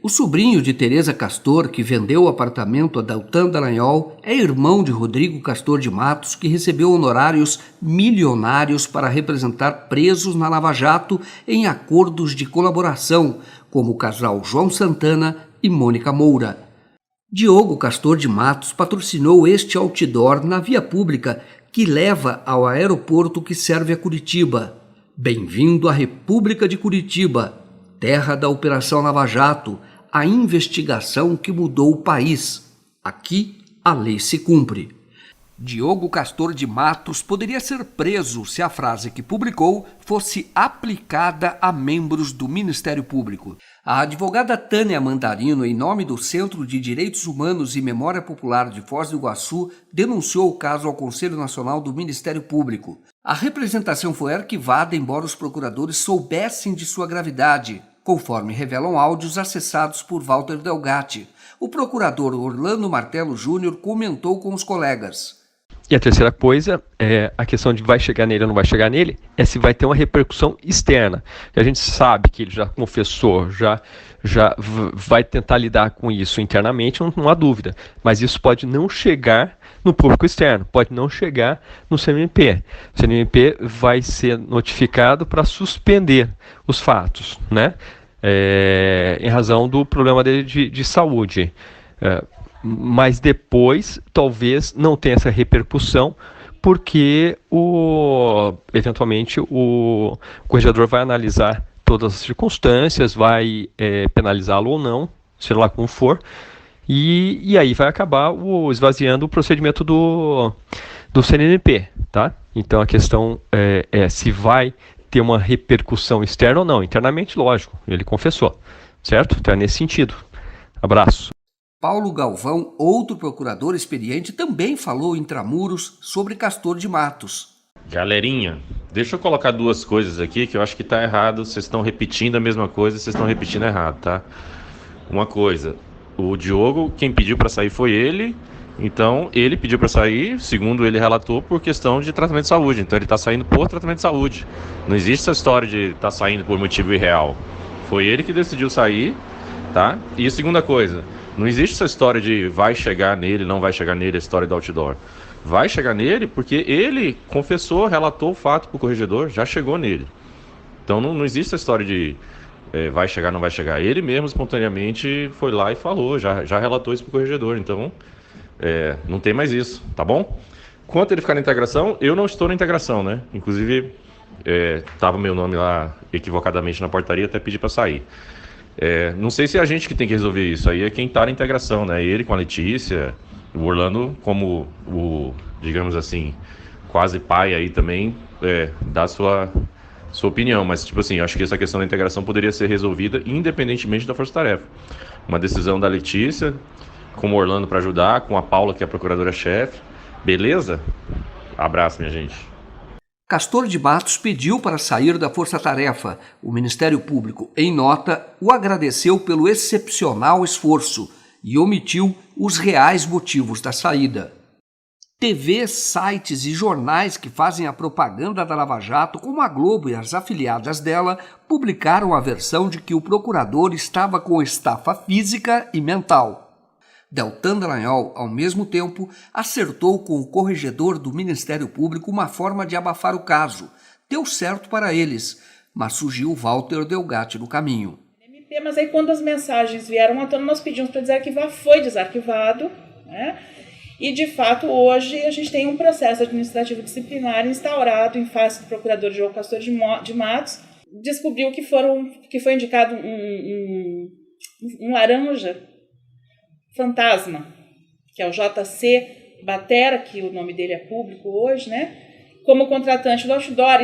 Speaker 2: O sobrinho de Teresa Castor, que vendeu o apartamento a Deltan Dallagnol, é irmão de Rodrigo Castor de Matos, que recebeu honorários milionários para representar presos na Lava Jato em acordos de colaboração, como o casal João Santana e Mônica Moura. Diogo Castor de Matos patrocinou este outdoor na via pública que leva ao aeroporto que serve a Curitiba. Bem-vindo à República de Curitiba, terra da Operação Lava Jato, a investigação que mudou o país. Aqui a lei se cumpre. Diogo Castor de Matos poderia ser preso se a frase que publicou fosse aplicada a membros do Ministério Público. A advogada Tânia Mandarino, em nome do Centro de Direitos Humanos e Memória Popular de Foz do Iguaçu, denunciou o caso ao Conselho Nacional do Ministério Público. A representação foi arquivada, embora os procuradores soubessem de sua gravidade, conforme revelam áudios acessados por Walter Delgatti. O procurador Orlando Martello Júnior comentou com os colegas.
Speaker 7: E a terceira coisa é a questão de vai chegar nele ou não vai chegar nele, é se vai ter uma repercussão externa. A gente sabe que ele já confessou, já vai tentar lidar com isso internamente, não há dúvida. Mas isso pode não chegar no público externo, pode não chegar no CNMP. O CNMP vai ser notificado para suspender os fatos, né? Em razão do problema dele de saúde. Mas depois talvez não tenha essa repercussão, porque eventualmente o corregedor vai analisar todas as circunstâncias, vai penalizá-lo ou não, seja lá como for, e aí vai acabar esvaziando o procedimento do CNMP, tá? Então a questão é se vai ter uma repercussão externa ou não. Internamente, lógico, ele confessou, certo? Então é nesse sentido. Abraço.
Speaker 2: Paulo Galvão, outro procurador experiente, também falou intramuros sobre Castor de Matos.
Speaker 8: Galerinha, deixa eu colocar duas coisas aqui que eu acho que tá errado. Vocês estão repetindo a mesma coisa, vocês estão repetindo errado, tá? Uma coisa, o Diogo, quem pediu para sair foi ele. Então, ele pediu para sair, segundo ele relatou, por questão de tratamento de saúde. Então, ele está saindo por tratamento de saúde. Não existe essa história de estar saindo por motivo irreal. Foi ele que decidiu sair, tá? E a segunda coisa, não existe essa história de vai chegar nele, não vai chegar nele, a história do outdoor. Vai chegar nele porque ele confessou, relatou o fato para o corregedor, já chegou nele. Então, não existe essa história de vai chegar, não vai chegar. Ele mesmo, espontaneamente, foi lá e falou, já relatou isso para o corregedor. Então, não tem mais isso, tá bom? Quanto ele ficar na integração, eu não estou na integração, né? Inclusive, estava meu nome lá equivocadamente na portaria, até pedi para sair. Não sei se é a gente que tem que resolver isso, aí é quem está na integração, né? Ele com a Letícia, o Orlando como digamos assim, quase pai aí também, dá a sua opinião. Mas, tipo assim, acho que essa questão da integração poderia ser resolvida independentemente da força-tarefa. Uma decisão da Letícia, com o Orlando para ajudar, com a Paula, que é a procuradora-chefe. Beleza? Abraço, minha gente.
Speaker 2: Castor de Matos pediu para sair da força-tarefa. O Ministério Público, em nota, o agradeceu pelo excepcional esforço e omitiu os reais motivos da saída. TVs, sites e jornais que fazem a propaganda da Lava Jato, como a Globo e as afiliadas dela, publicaram a versão de que o procurador estava com estafa física e mental. Deltan Dallagnol, ao mesmo tempo, acertou com o corregedor do Ministério Público uma forma de abafar o caso. Deu certo para eles, mas surgiu Walter Delgatti no caminho.
Speaker 9: Mas aí quando as mensagens vieram à tona, nós pedimos para desarquivar, foi desarquivado, né? E de fato hoje a gente tem um processo administrativo disciplinar instaurado em face do procurador Diogo Castor de Matos. Descobriu que foi indicado um laranja fantasma, que é o JC Batera, que o nome dele é público hoje, né? Como contratante do outdoor.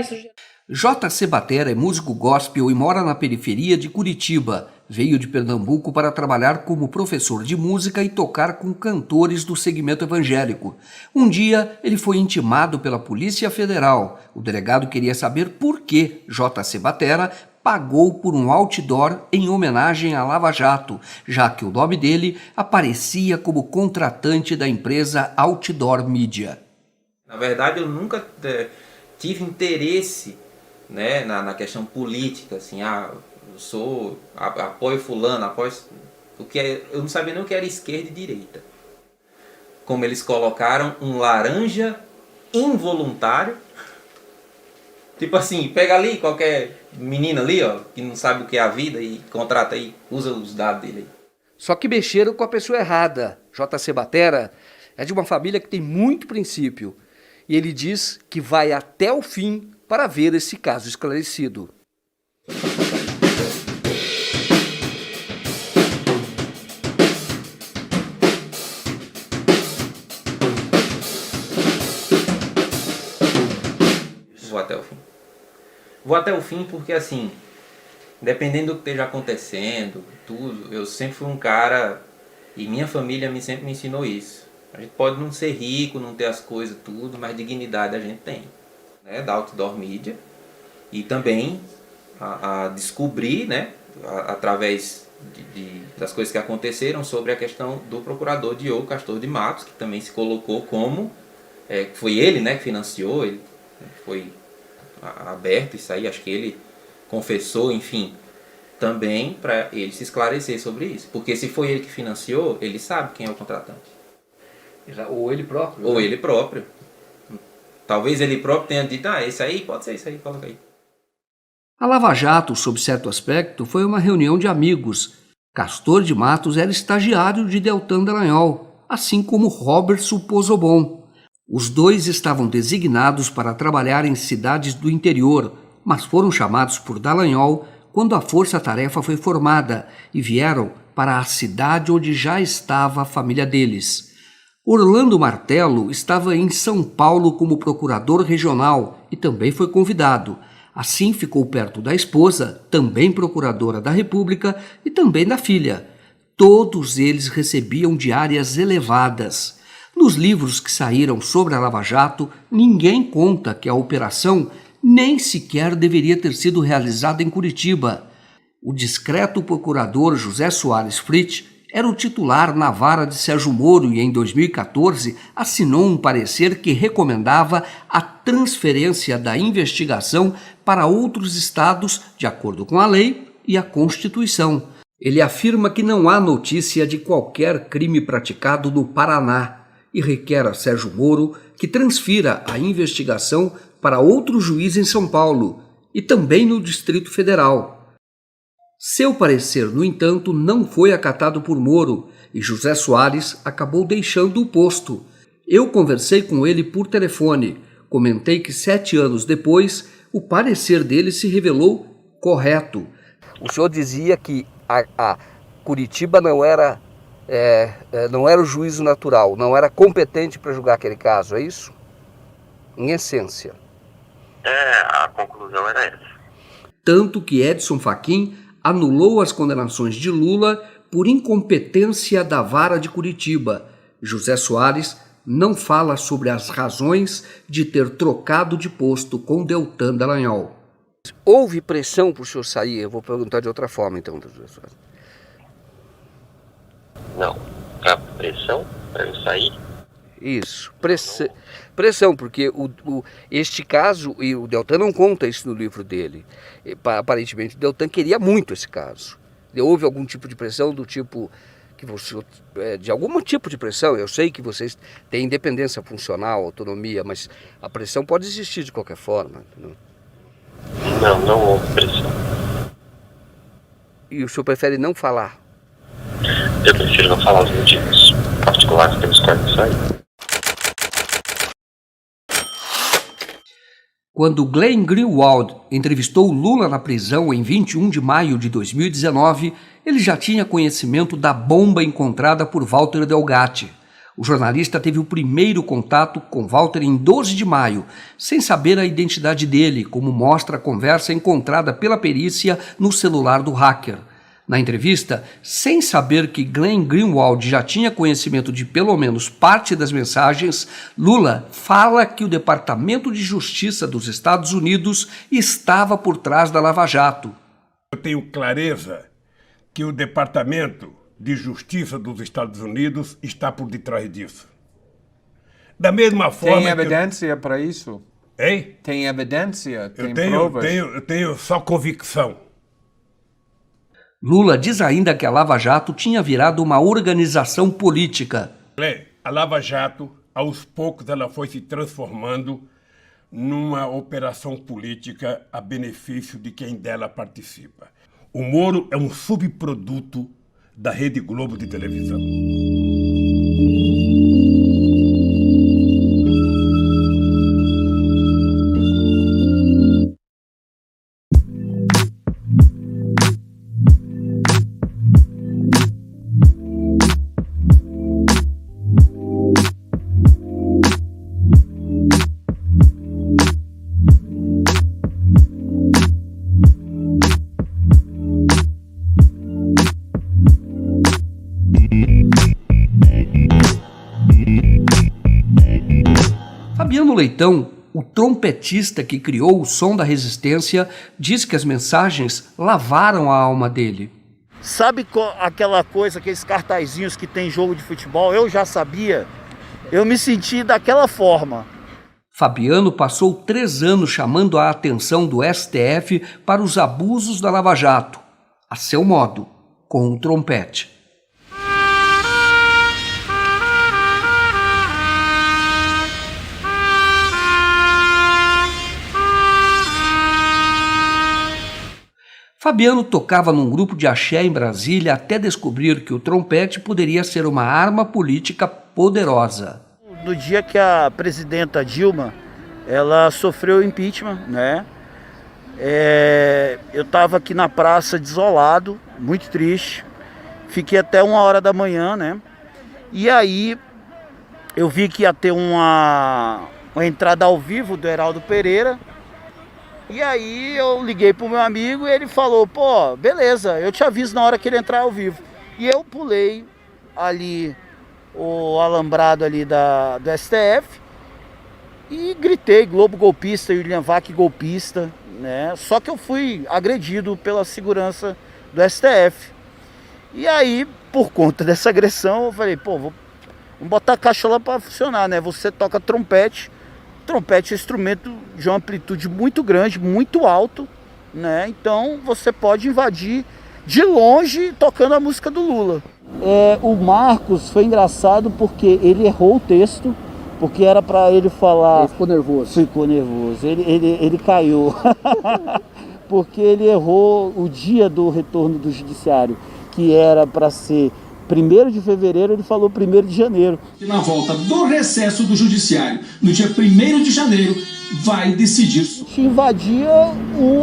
Speaker 2: JC Batera é músico gospel e mora na periferia de Curitiba. Veio de Pernambuco para trabalhar como professor de música e tocar com cantores do segmento evangélico. Um dia, ele foi intimado pela Polícia Federal. O delegado queria saber por que JC Batera pagou por um outdoor em homenagem à Lava Jato, já que o nome dele aparecia como contratante da empresa Outdoor Media.
Speaker 10: Na verdade, eu nunca tive interesse, né, na questão política, assim, eu apoio fulano, apoio eu não sabia nem o que era esquerda e direita. Como eles colocaram um laranja involuntário, tipo assim, pega ali qualquer menina ali, ó, que não sabe o que é a vida e contrata aí, usa os dados dele aí.
Speaker 2: Só que mexeram com a pessoa errada. JC Batera é de uma família que tem muito princípio. E ele diz que vai até o fim para ver esse caso esclarecido.
Speaker 10: Vou até o fim. Vou até o fim porque, assim, dependendo do que esteja acontecendo, tudo, eu sempre fui um cara, e minha família sempre me ensinou isso. A gente pode não ser rico, não ter as coisas, tudo, mas dignidade a gente tem. Né? Da outdoor media. E também a descobrir, né, através das coisas que aconteceram, sobre a questão do procurador Diogo Castor de Matos, que também se colocou como, foi ele, né, que financiou, ele foi aberto isso aí, acho que ele confessou, enfim, também para ele se esclarecer sobre isso. Porque se foi ele que financiou, ele sabe quem é o contratante.
Speaker 2: Ou ele próprio.
Speaker 10: Ou
Speaker 2: né?
Speaker 10: ele próprio. Talvez ele próprio tenha dito, esse aí, pode ser isso aí, coloca aí.
Speaker 2: A Lava Jato, sob certo aspecto, foi uma reunião de amigos. Castor de Matos era estagiário de Deltan Dallagnol, assim como Robertson Pozzobon. Os dois estavam designados para trabalhar em cidades do interior, mas foram chamados por Dallagnol quando a força-tarefa foi formada e vieram para a cidade onde já estava a família deles. Orlando Martello estava em São Paulo como procurador regional e também foi convidado. Assim ficou perto da esposa, também procuradora da República, e também da filha. Todos eles recebiam diárias elevadas. Nos livros que saíram sobre a Lava Jato, ninguém conta que a operação nem sequer deveria ter sido realizada em Curitiba. O discreto procurador José Soares Fritz era o titular na vara de Sérgio Moro e, em 2014, assinou um parecer que recomendava a transferência da investigação para outros estados, de acordo com a lei e a Constituição. Ele afirma que não há notícia de qualquer crime praticado no Paraná e requer a Sérgio Moro que transfira a investigação para outro juiz em São Paulo e também no Distrito Federal. Seu parecer, no entanto, não foi acatado por Moro e José Soares acabou deixando o posto. Eu conversei com ele por telefone. Comentei que 7 anos depois, o parecer dele se revelou correto. O senhor dizia que a Curitiba não era o juízo natural, não era competente para julgar aquele caso, é isso? Em essência.
Speaker 11: A conclusão era essa.
Speaker 2: Tanto que Edson Fachin anulou as condenações de Lula por incompetência da vara de Curitiba. José Soares não fala sobre as razões de ter trocado de posto com Deltan Dallagnol. Houve pressão para o senhor sair? Eu vou perguntar de outra forma, então, José Soares.
Speaker 11: Não. A pressão para eu sair?
Speaker 2: Isso. Pressão, porque este caso, e o Deltan não conta isso no livro dele, aparentemente o Deltan queria muito esse caso. Houve algum tipo de pressão do tipo, de algum tipo de pressão? Eu sei que vocês têm independência funcional, autonomia, mas a pressão pode existir de qualquer forma.
Speaker 11: Não houve pressão.
Speaker 2: E o senhor prefere não falar?
Speaker 11: Eu prefiro não falar os motivos particulares pelos quais eu saí.
Speaker 2: Quando Glenn Greenwald entrevistou Lula na prisão em 21 de maio de 2019, ele já tinha conhecimento da bomba encontrada por Walter Delgatti. O jornalista teve o primeiro contato com Walter em 12 de maio, sem saber a identidade dele, como mostra a conversa encontrada pela perícia no celular do hacker. Na entrevista, sem saber que Glenn Greenwald já tinha conhecimento de pelo menos parte das mensagens, Lula fala que o Departamento de Justiça dos Estados Unidos estava por trás da Lava Jato.
Speaker 12: Eu tenho clareza que o Departamento de Justiça dos Estados Unidos está por detrás disso. Da mesma forma.
Speaker 13: Tem evidência para isso?
Speaker 12: Hein?
Speaker 13: Tem evidência? Tem provas?
Speaker 12: Eu tenho só convicção.
Speaker 2: Lula diz ainda que a Lava Jato tinha virado uma organização política.
Speaker 12: A Lava Jato, aos poucos, ela foi se transformando numa operação política a benefício de quem dela participa. O Moro é um subproduto da Rede Globo de televisão.
Speaker 2: Fabiano Leitão, o trompetista que criou o som da resistência, diz que as mensagens lavaram a alma dele.
Speaker 14: Sabe aquela coisa, aqueles cartazinhos que tem jogo de futebol? Eu já sabia, eu me senti daquela forma.
Speaker 2: Fabiano passou 3 anos chamando a atenção do STF para os abusos da Lava Jato, a seu modo, com o trompete. Fabiano tocava num grupo de axé em Brasília até descobrir que o trompete poderia ser uma arma política poderosa.
Speaker 14: No dia que a presidenta Dilma, ela sofreu impeachment, né? Eu estava aqui na praça desolado, muito triste. Fiquei até 1h da manhã, né? E aí eu vi que ia ter uma entrada ao vivo do Heraldo Pereira. E aí eu liguei pro meu amigo e ele falou, pô, beleza, eu te aviso na hora que ele entrar ao vivo. E eu pulei ali o alambrado ali do STF e gritei Globo golpista e William Vac golpista, né? Só que eu fui agredido pela segurança do STF. E aí, por conta dessa agressão, eu falei, pô, vamos botar a caixa lá para funcionar, né? Você toca trompete. Trompete é um instrumento de uma amplitude muito grande, muito alto, né? Então você pode invadir de longe tocando a música do Lula. O Marcos foi engraçado porque ele errou o texto, porque era para ele falar... Ele ficou nervoso. Ficou nervoso, ele caiu. Porque ele errou o dia do retorno do judiciário, que era para ser 1º de fevereiro, ele falou 1º de janeiro.
Speaker 15: E na volta do recesso do judiciário, no dia 1º de janeiro, vai decidir.
Speaker 14: Invadia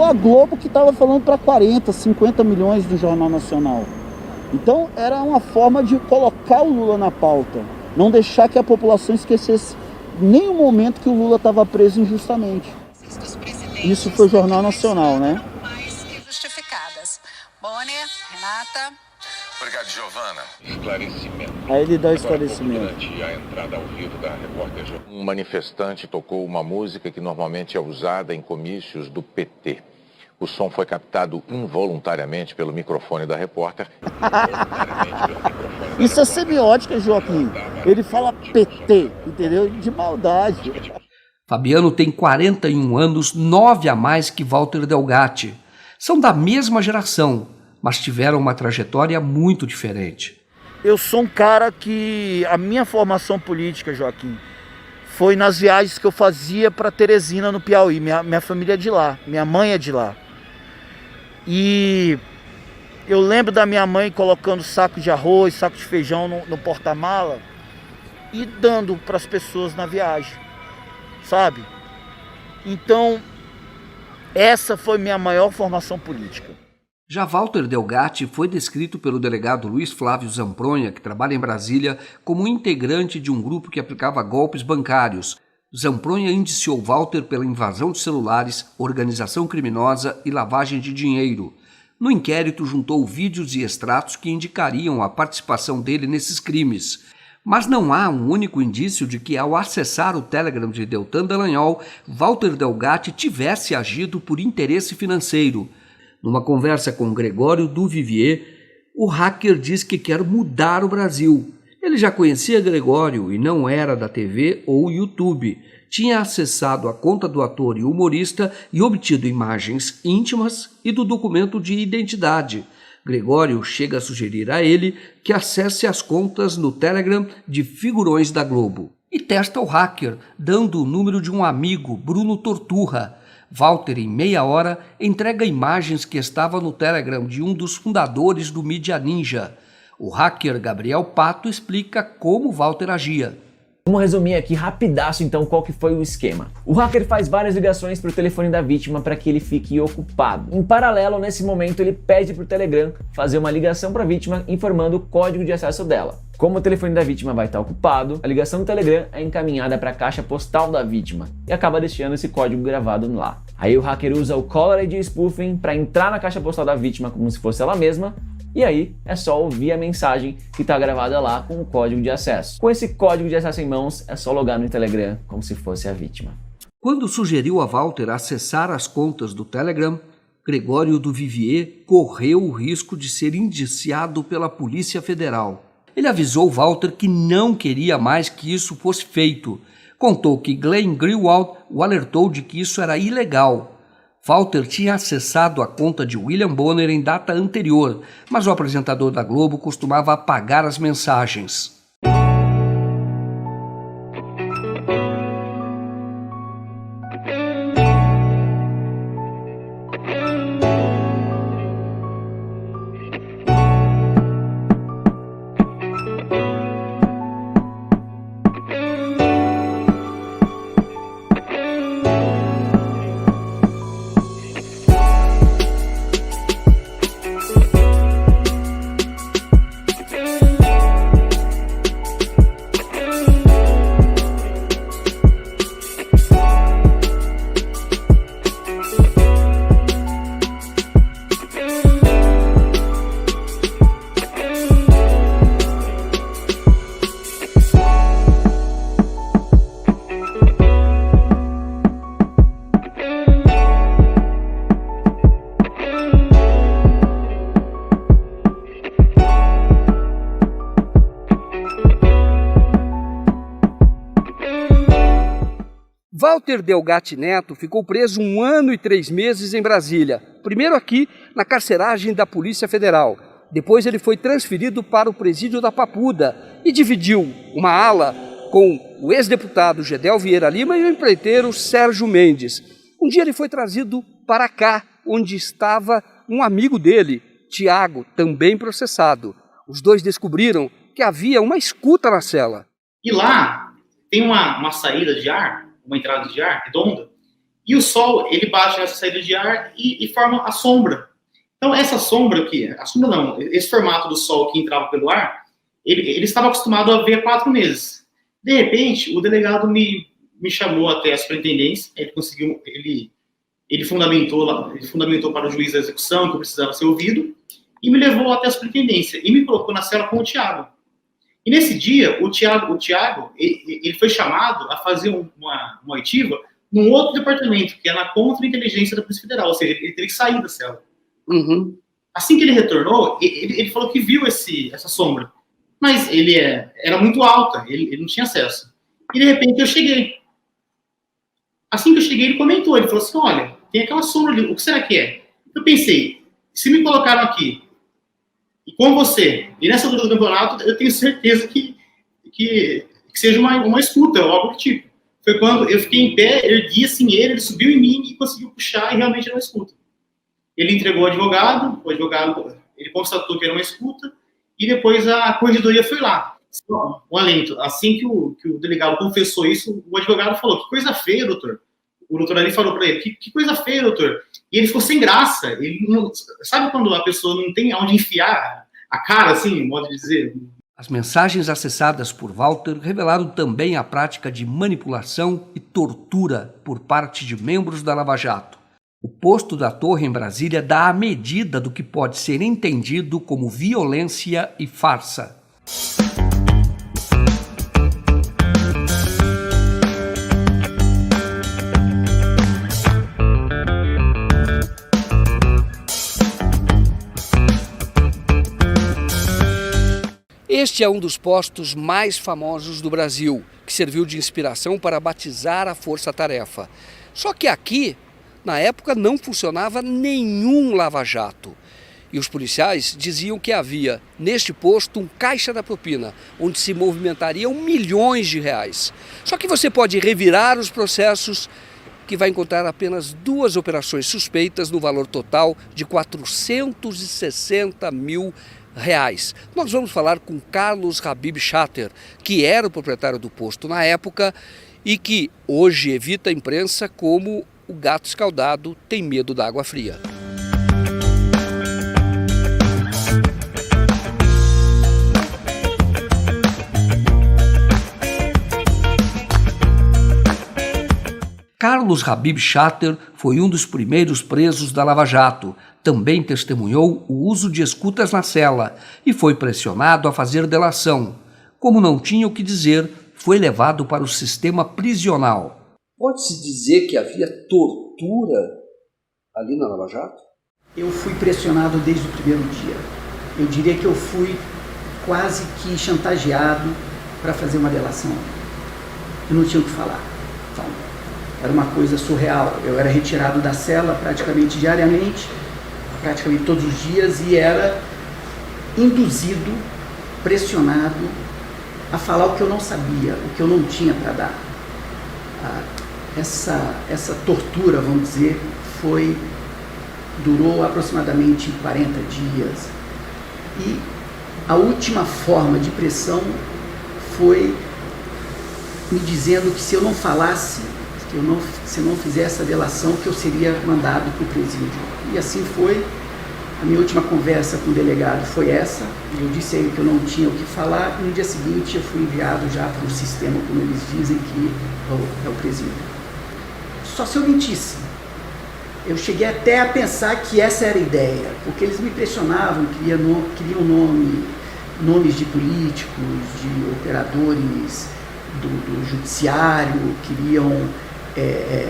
Speaker 14: a Globo, que estava falando para 40, 50 milhões do Jornal Nacional. Então era uma forma de colocar o Lula na pauta, não deixar que a população esquecesse nenhum momento que o Lula estava preso injustamente. Isso foi o Jornal Nacional, né?
Speaker 16: Justificadas. Bonner, Renata...
Speaker 17: Obrigado, Giovana. Esclarecimento.
Speaker 14: Aí ele dá esclarecimento.
Speaker 17: Durante a entrada ao vivo da repórter, um manifestante tocou uma música que normalmente é usada em comícios do PT. O som foi captado involuntariamente pelo microfone da repórter.
Speaker 14: Isso é semiótica, Joaquim. Ele fala PT, entendeu? De maldade.
Speaker 2: Fabiano tem 41 anos, 9 a mais que Walter Delgatti. São da mesma geração, mas tiveram uma trajetória muito diferente.
Speaker 14: Eu sou um cara que a minha formação política, Joaquim, foi nas viagens que eu fazia para Teresina, no Piauí. Minha família é de lá, minha mãe é de lá. E eu lembro da minha mãe colocando saco de arroz, saco de feijão no porta-mala e dando para as pessoas na viagem, sabe? Então, essa foi minha maior formação política.
Speaker 2: Já Walter Delgatti foi descrito pelo delegado Luiz Flávio Zampronha, que trabalha em Brasília, como integrante de um grupo que aplicava golpes bancários. Zampronha indiciou Walter pela invasão de celulares, organização criminosa e lavagem de dinheiro. No inquérito, juntou vídeos e extratos que indicariam a participação dele nesses crimes. Mas não há um único indício de que, ao acessar o Telegram de Deltan Dallagnol, Walter Delgatti tivesse agido por interesse financeiro. Numa conversa com Gregório Duvivier, o hacker diz que quer mudar o Brasil. Ele já conhecia Gregório e não era da TV ou YouTube. Tinha acessado a conta do ator e humorista e obtido imagens íntimas e do documento de identidade. Gregório chega a sugerir a ele que acesse as contas no Telegram de figurões da Globo. E testa o hacker, dando o número de um amigo, Bruno Torturra. Walter, em meia hora, entrega imagens que estavam no Telegram de um dos fundadores do Mídia Ninja. O hacker Gabriel Pato explica como Walter agia.
Speaker 3: Vamos resumir aqui rapidaço então qual que foi o esquema. O hacker faz várias ligações para o telefone da vítima para que ele fique ocupado. Em paralelo, nesse momento, ele pede para o Telegram fazer uma ligação para a vítima informando o código de acesso dela. Como o telefone da vítima vai estar ocupado, a ligação do Telegram é encaminhada para a caixa postal da vítima e acaba deixando esse código gravado lá. Aí o hacker usa o Caller ID Spoofing para entrar na caixa postal da vítima como se fosse ela mesma. E aí é só ouvir a mensagem que está gravada lá com o código de acesso. Com esse código de acesso em mãos, é só logar no Telegram como se fosse a vítima.
Speaker 2: Quando sugeriu a Walter acessar as contas do Telegram, Gregório do Vivier correu o risco de ser indiciado pela Polícia Federal. Ele avisou Walter que não queria mais que isso fosse feito. Contou que Glenn Greenwald o alertou de que isso era ilegal. Walter tinha acessado a conta de William Bonner em data anterior, mas o apresentador da Globo costumava apagar as mensagens. Walter Delgatti Neto ficou preso 1 ano e 3 meses em Brasília. Primeiro aqui, na carceragem da Polícia Federal. Depois ele foi transferido para o presídio da Papuda e dividiu uma ala com o ex-deputado Gedel Vieira Lima e o empreiteiro Sérgio Mendes. Um dia ele foi trazido para cá, onde estava um amigo dele, Tiago, também processado. Os dois descobriram que havia uma escuta na cela.
Speaker 4: E lá tem uma saída de ar, uma entrada de ar redonda, e o sol ele bate nessa saída de ar e forma a sombra. Então essa sombra aqui, a sombra não, esse formato do sol que entrava pelo ar, ele estava acostumado a ver há 4 meses. De repente, o delegado me chamou até a superintendência, ele fundamentou para o juiz da execução que eu precisava ser ouvido, e me levou até a superintendência, e me colocou na cela com o Tiago. E nesse dia, o Tiago ele foi chamado a fazer uma oitiva num outro departamento, que é na contra-inteligência da Polícia Federal, ou seja, ele teve que sair da cela.
Speaker 2: Uhum.
Speaker 4: Assim que ele retornou, ele falou que viu essa sombra, mas ele era muito alta, ele não tinha acesso. E de repente eu cheguei. Assim que eu cheguei, ele comentou, ele falou assim, olha, tem aquela sombra ali, o que será que é? Eu pensei, se me colocaram aqui, e com você, e nessa altura do campeonato, eu tenho certeza que seja uma escuta, ou algo do tipo. Foi quando eu fiquei em pé, ergui assim ele subiu em mim e conseguiu puxar, e realmente era uma escuta. Ele entregou o advogado ele constatou que era uma escuta, e depois a corregedoria foi lá. Um alento. Assim que o delegado confessou isso, o advogado falou, que coisa feia, doutor. O doutor ali falou para ele, que coisa feia, doutor. E ele ficou sem graça. Ele não, sabe quando a pessoa não tem onde enfiar a cara, assim, modo de dizer?
Speaker 2: As mensagens acessadas por Walter revelaram também a prática de manipulação e tortura por parte de membros da Lava Jato. O posto da Torre em Brasília dá a medida do que pode ser entendido como violência e farsa. Este é um dos postos mais famosos do Brasil, que serviu de inspiração para batizar a Força-Tarefa. Só que aqui, na época, não funcionava nenhum lava-jato. E os policiais diziam que havia, neste posto, um caixa da propina, onde se movimentariam milhões de reais. Só que você pode revirar os processos, que vai encontrar apenas 2 operações suspeitas no valor total de R$ 460 mil. reais. Nós vamos falar com Carlos Habib Chater, que era o proprietário do posto na época e que hoje evita a imprensa como o gato escaldado tem medo da água fria. Carlos Habib Chater foi um dos primeiros presos da Lava Jato. Também testemunhou o uso de escutas na cela e foi pressionado a fazer delação. Como não tinha o que dizer, foi levado para o sistema prisional. Pode-se dizer que havia tortura ali na Lava Jato?
Speaker 18: Eu fui pressionado desde o primeiro dia. Eu diria que eu fui quase que chantageado para fazer uma delação. Eu não tinha o que falar. Então, era uma coisa surreal. Eu era retirado da cela praticamente diariamente, praticamente todos os dias, e era induzido, pressionado a falar o que eu não sabia, o que eu não tinha para dar. Essa tortura, vamos dizer, durou aproximadamente 40 dias. E a última forma de pressão foi me dizendo que se eu não falasse, se eu não fizesse a delação, que eu seria mandado para o presídio. E assim foi. A minha última conversa com o delegado foi essa. Eu disse a ele que eu não tinha o que falar, e no dia seguinte eu fui enviado já para o sistema, como eles dizem, que é o presídio. Só se eu mentisse. Eu cheguei até a pensar que essa era a ideia, porque eles me pressionavam, queriam nomes de políticos, de operadores do judiciário, queriam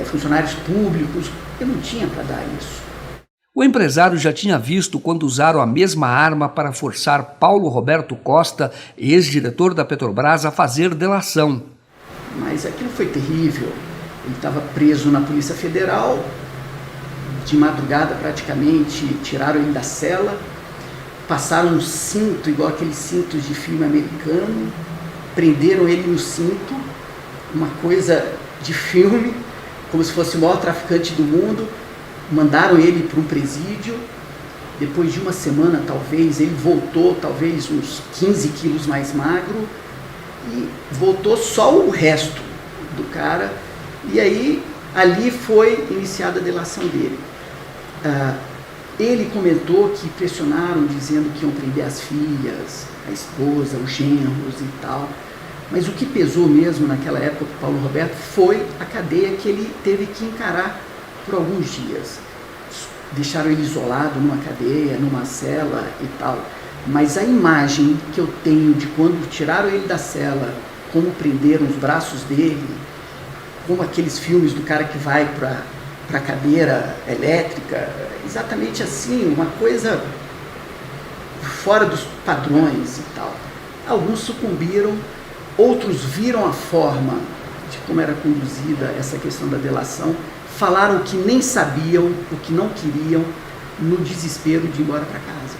Speaker 18: funcionários públicos. Eu não tinha para dar isso.
Speaker 2: O empresário já tinha visto quando usaram a mesma arma para forçar Paulo Roberto Costa, ex-diretor da Petrobras, a fazer delação.
Speaker 18: Mas aquilo foi terrível. Ele estava preso na Polícia Federal, de madrugada praticamente, tiraram ele da cela, passaram um cinto, igual aqueles cintos de filme americano, prenderam ele no cinto, uma coisa de filme, como se fosse o maior traficante do mundo, mandaram ele para um presídio. Depois de uma semana, talvez, ele voltou, talvez uns 15 quilos mais magro, e voltou só o resto do cara, e aí ali foi iniciada a delação dele. Ele comentou que pressionaram, dizendo que iam prender as filhas, a esposa, os genros e tal. Mas o que pesou mesmo naquela época para o Paulo Roberto foi a cadeia que ele teve que encarar por alguns dias. Deixaram ele isolado numa cadeia, numa cela e tal. Mas a imagem que eu tenho de quando tiraram ele da cela, como prenderam os braços dele, como aqueles filmes do cara que vai para a cadeira elétrica, exatamente assim, uma coisa fora dos padrões e tal. Alguns sucumbiram, outros viram a forma de como era conduzida essa questão da delação, falaram o que nem sabiam, o que não queriam, no desespero de ir embora para casa.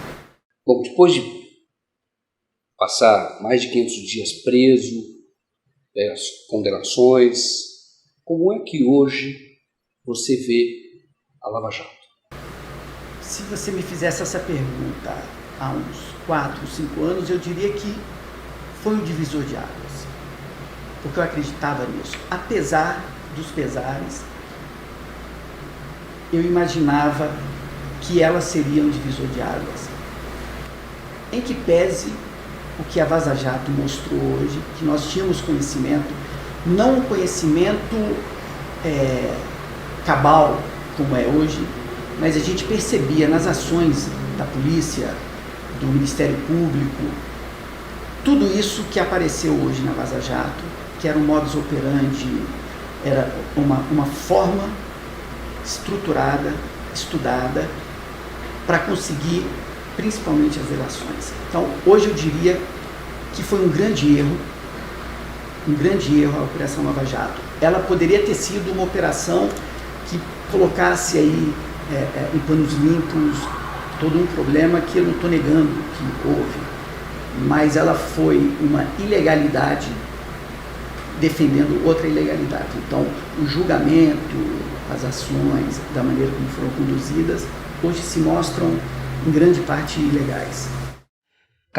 Speaker 2: Bom, depois de passar mais de 500 dias preso, as condenações, como é que hoje você vê a Lava Jato?
Speaker 18: Se você me fizesse essa pergunta há uns 4, 5 anos, eu diria que foi um divisor de águas, porque eu acreditava nisso. Apesar dos pesares, eu imaginava que ela seria um divisor de águas. Em que pese o que a Vaza Jato mostrou hoje, que nós tínhamos conhecimento, não um conhecimento cabal como é hoje, mas a gente percebia nas ações da polícia, do Ministério Público, tudo isso que apareceu hoje na Vaza Jato, que era um modus operandi, era uma forma estruturada, estudada, para conseguir principalmente as delações. Então, hoje eu diria que foi um grande erro a Operação Lava Jato. Ela poderia ter sido uma operação que colocasse aí em panos limpos todo um problema que eu não estou negando que houve, mas ela foi uma ilegalidade defendendo outra ilegalidade. Então, o julgamento, as ações, da maneira como foram conduzidas, hoje se mostram em grande parte ilegais.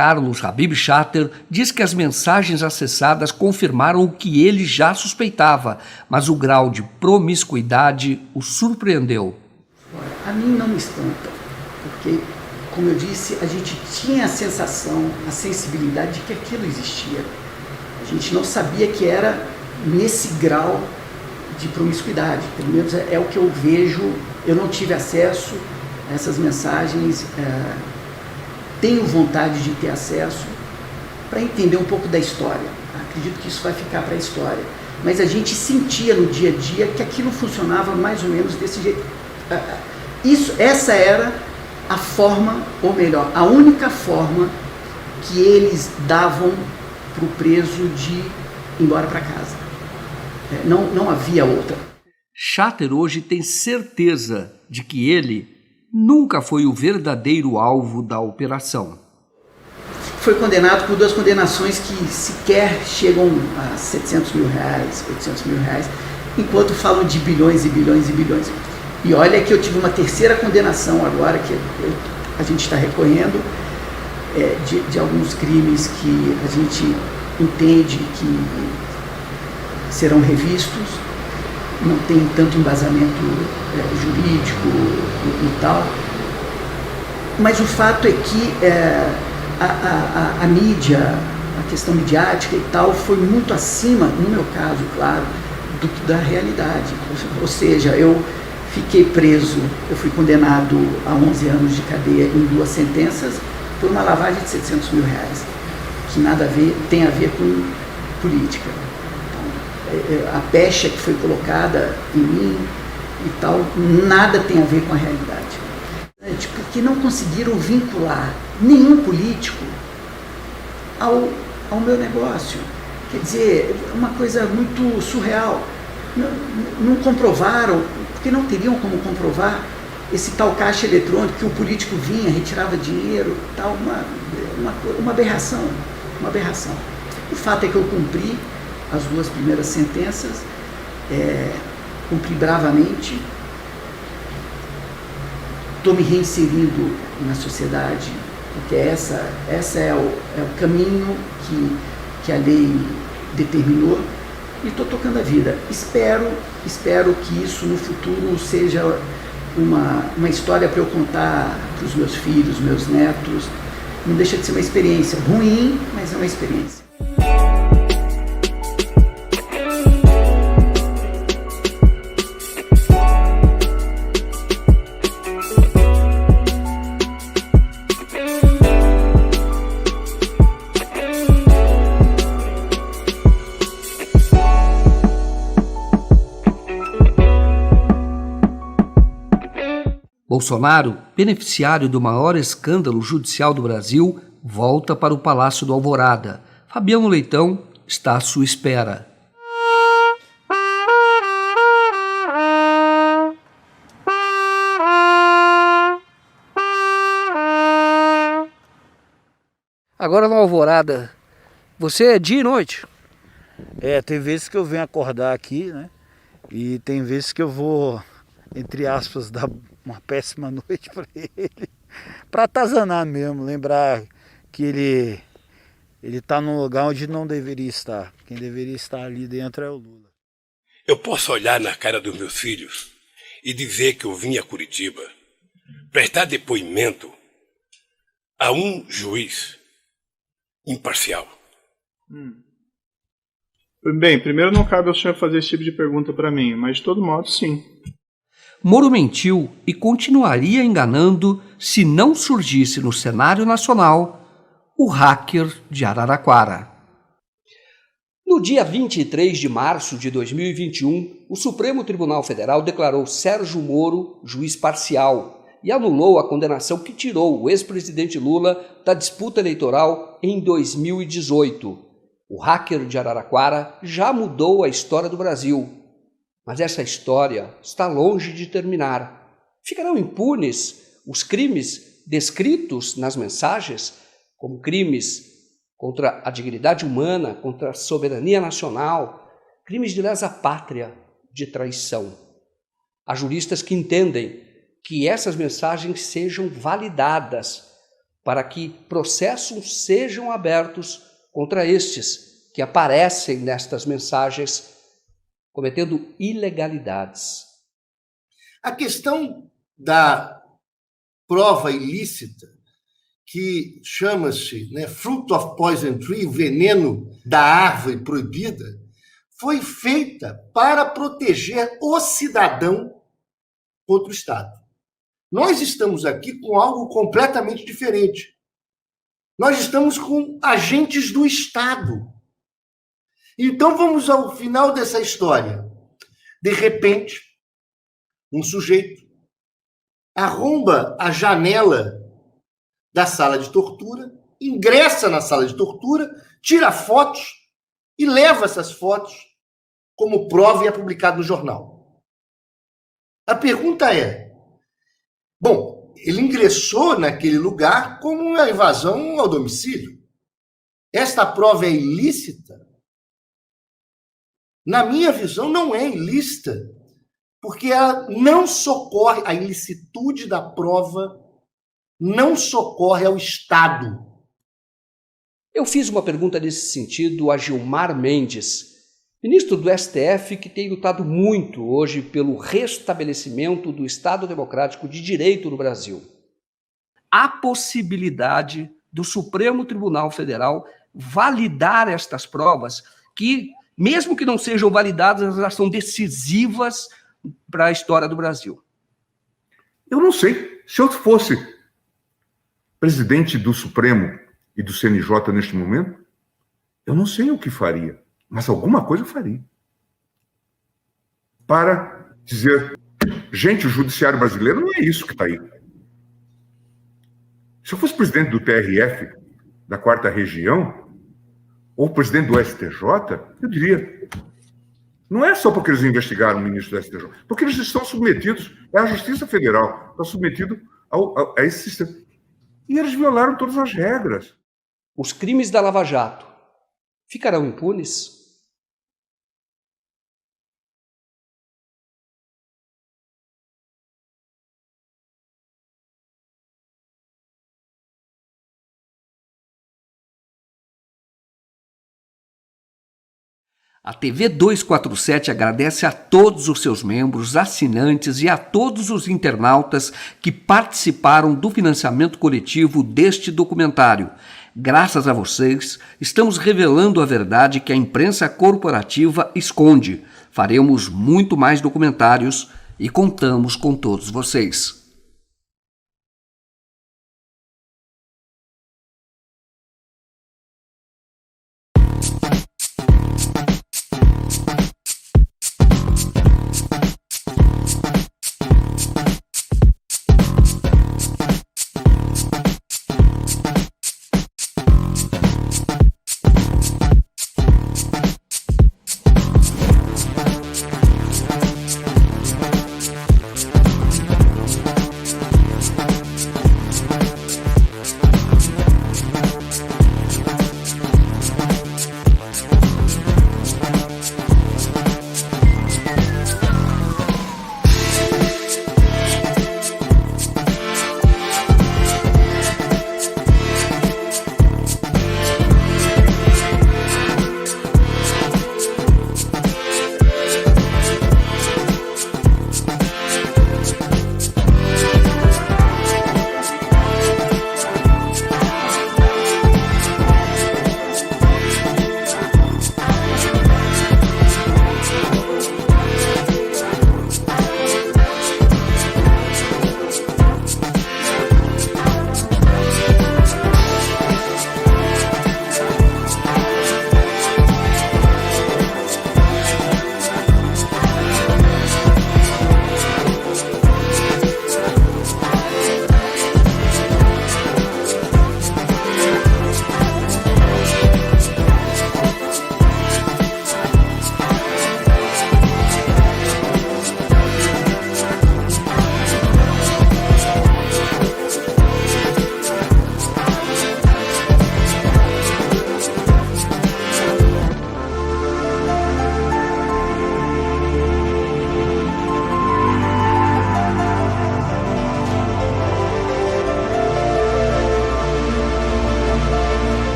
Speaker 2: Carlos Habib Chater diz que as mensagens acessadas confirmaram o que ele já suspeitava, mas o grau de promiscuidade o surpreendeu.
Speaker 18: A mim não me espanta, porque, como eu disse, a gente tinha a sensação, a sensibilidade de que aquilo existia. A gente não sabia que era nesse grau de promiscuidade, pelo menos é o que eu vejo. Eu não tive acesso a essas mensagens, tenho vontade de ter acesso para entender um pouco da história. Acredito que isso vai ficar para a história. Mas a gente sentia no dia a dia que aquilo funcionava mais ou menos desse jeito. Essa era a forma, ou melhor, a única forma que eles davam para o preso de ir embora para casa. Não havia outra.
Speaker 2: Chater hoje tem certeza de que ele nunca foi o verdadeiro alvo da operação.
Speaker 18: Foi condenado por 2 condenações que sequer chegam a 700 mil reais, 800 mil reais, enquanto falam de bilhões e bilhões e bilhões. E olha que eu tive uma 3ª condenação agora, que a gente está recorrendo, de alguns crimes que a gente entende que serão revistos, não tem tanto embasamento jurídico e tal, mas o fato é que a mídia, a questão midiática e tal, foi muito acima, no meu caso, claro, da realidade. Ou seja, eu fiquei preso, eu fui condenado a 11 anos de cadeia em 2 sentenças por uma lavagem de 700 mil reais, que nada tem a ver com política. A pecha que foi colocada em mim e tal, nada tem a ver com a realidade. Porque não conseguiram vincular nenhum político ao meu negócio. Quer dizer, uma coisa muito surreal. Não comprovaram, porque não teriam como comprovar esse tal caixa eletrônico que o político vinha, retirava dinheiro, tal, uma aberração, uma aberração. O fato é que eu cumpri as 2 primeiras sentenças, cumpri bravamente, estou me reinserindo na sociedade, porque essa é o caminho que a lei determinou, e estou tocando a vida. Espero que isso no futuro seja uma história para eu contar para os meus filhos, meus netos. Não deixa de ser uma experiência ruim, mas é uma experiência.
Speaker 2: Bolsonaro, beneficiário do maior escândalo judicial do Brasil, volta para o Palácio do Alvorada. Fabiano Leitão está à sua espera. Agora no Alvorada, você é dia e noite?
Speaker 14: Tem vezes que eu venho acordar aqui, né? E tem vezes que eu vou, entre aspas, dar uma péssima noite para ele, para atazanar mesmo, lembrar que ele está num lugar onde não deveria estar. Quem deveria estar ali dentro é o Lula.
Speaker 12: Eu posso olhar na cara dos meus filhos e dizer que eu vim a Curitiba prestar depoimento a um juiz imparcial.
Speaker 13: Bem, primeiro não cabe ao senhor fazer esse tipo de pergunta para mim, mas de todo modo, sim.
Speaker 2: Moro mentiu e continuaria enganando se não surgisse no cenário nacional o hacker de Araraquara. No dia 23 de março de 2021, o Supremo Tribunal Federal declarou Sérgio Moro juiz parcial e anulou a condenação que tirou o ex-presidente Lula da disputa eleitoral em 2018. O hacker de Araraquara já mudou a história do Brasil. Mas essa história está longe de terminar. Ficarão impunes os crimes descritos nas mensagens, como crimes contra a dignidade humana, contra a soberania nacional, crimes de lesa pátria, de traição. Há juristas que entendem que essas mensagens sejam validadas para que processos sejam abertos contra estes que aparecem nestas mensagens cometendo ilegalidades.
Speaker 19: A questão da prova ilícita, que chama-se, né, Fruit of Poison Tree, o veneno da árvore proibida, foi feita para proteger o cidadão contra o Estado. Nós estamos aqui com algo completamente diferente. Nós estamos com agentes do Estado. Então vamos ao final dessa história. De repente, um sujeito arromba a janela da sala de tortura, ingressa na sala de tortura, tira fotos e leva essas fotos como prova e é publicado no jornal. A pergunta é, bom, ele ingressou naquele lugar como uma invasão ao domicílio. Esta prova é ilícita? Na minha visão, não é ilícita, porque ela não socorre, a ilicitude da prova não socorre ao Estado.
Speaker 2: Eu fiz uma pergunta nesse sentido a Gilmar Mendes, ministro do STF, que tem lutado muito hoje pelo restabelecimento do Estado Democrático de Direito no Brasil. Há possibilidade do Supremo Tribunal Federal validar estas provas que, mesmo que não sejam validadas, elas são decisivas para a história do Brasil.
Speaker 20: Eu não sei. Se eu fosse presidente do Supremo e do CNJ neste momento, eu não sei o que faria, mas alguma coisa eu faria. Para dizer, gente, o judiciário brasileiro não é isso que está aí. Se eu fosse presidente do TRF, da 4ª Região, ou presidente do STJ, eu diria, não é só porque eles investigaram o ministro do STJ, porque eles estão submetidos, é a Justiça Federal, está submetido a esse sistema. E eles violaram todas as regras.
Speaker 2: Os crimes da Lava Jato ficarão impunes? A TV 247 agradece a todos os seus membros, assinantes e a todos os internautas que participaram do financiamento coletivo deste documentário. Graças a vocês, estamos revelando a verdade que a imprensa corporativa esconde. Faremos muito mais documentários e contamos com todos vocês.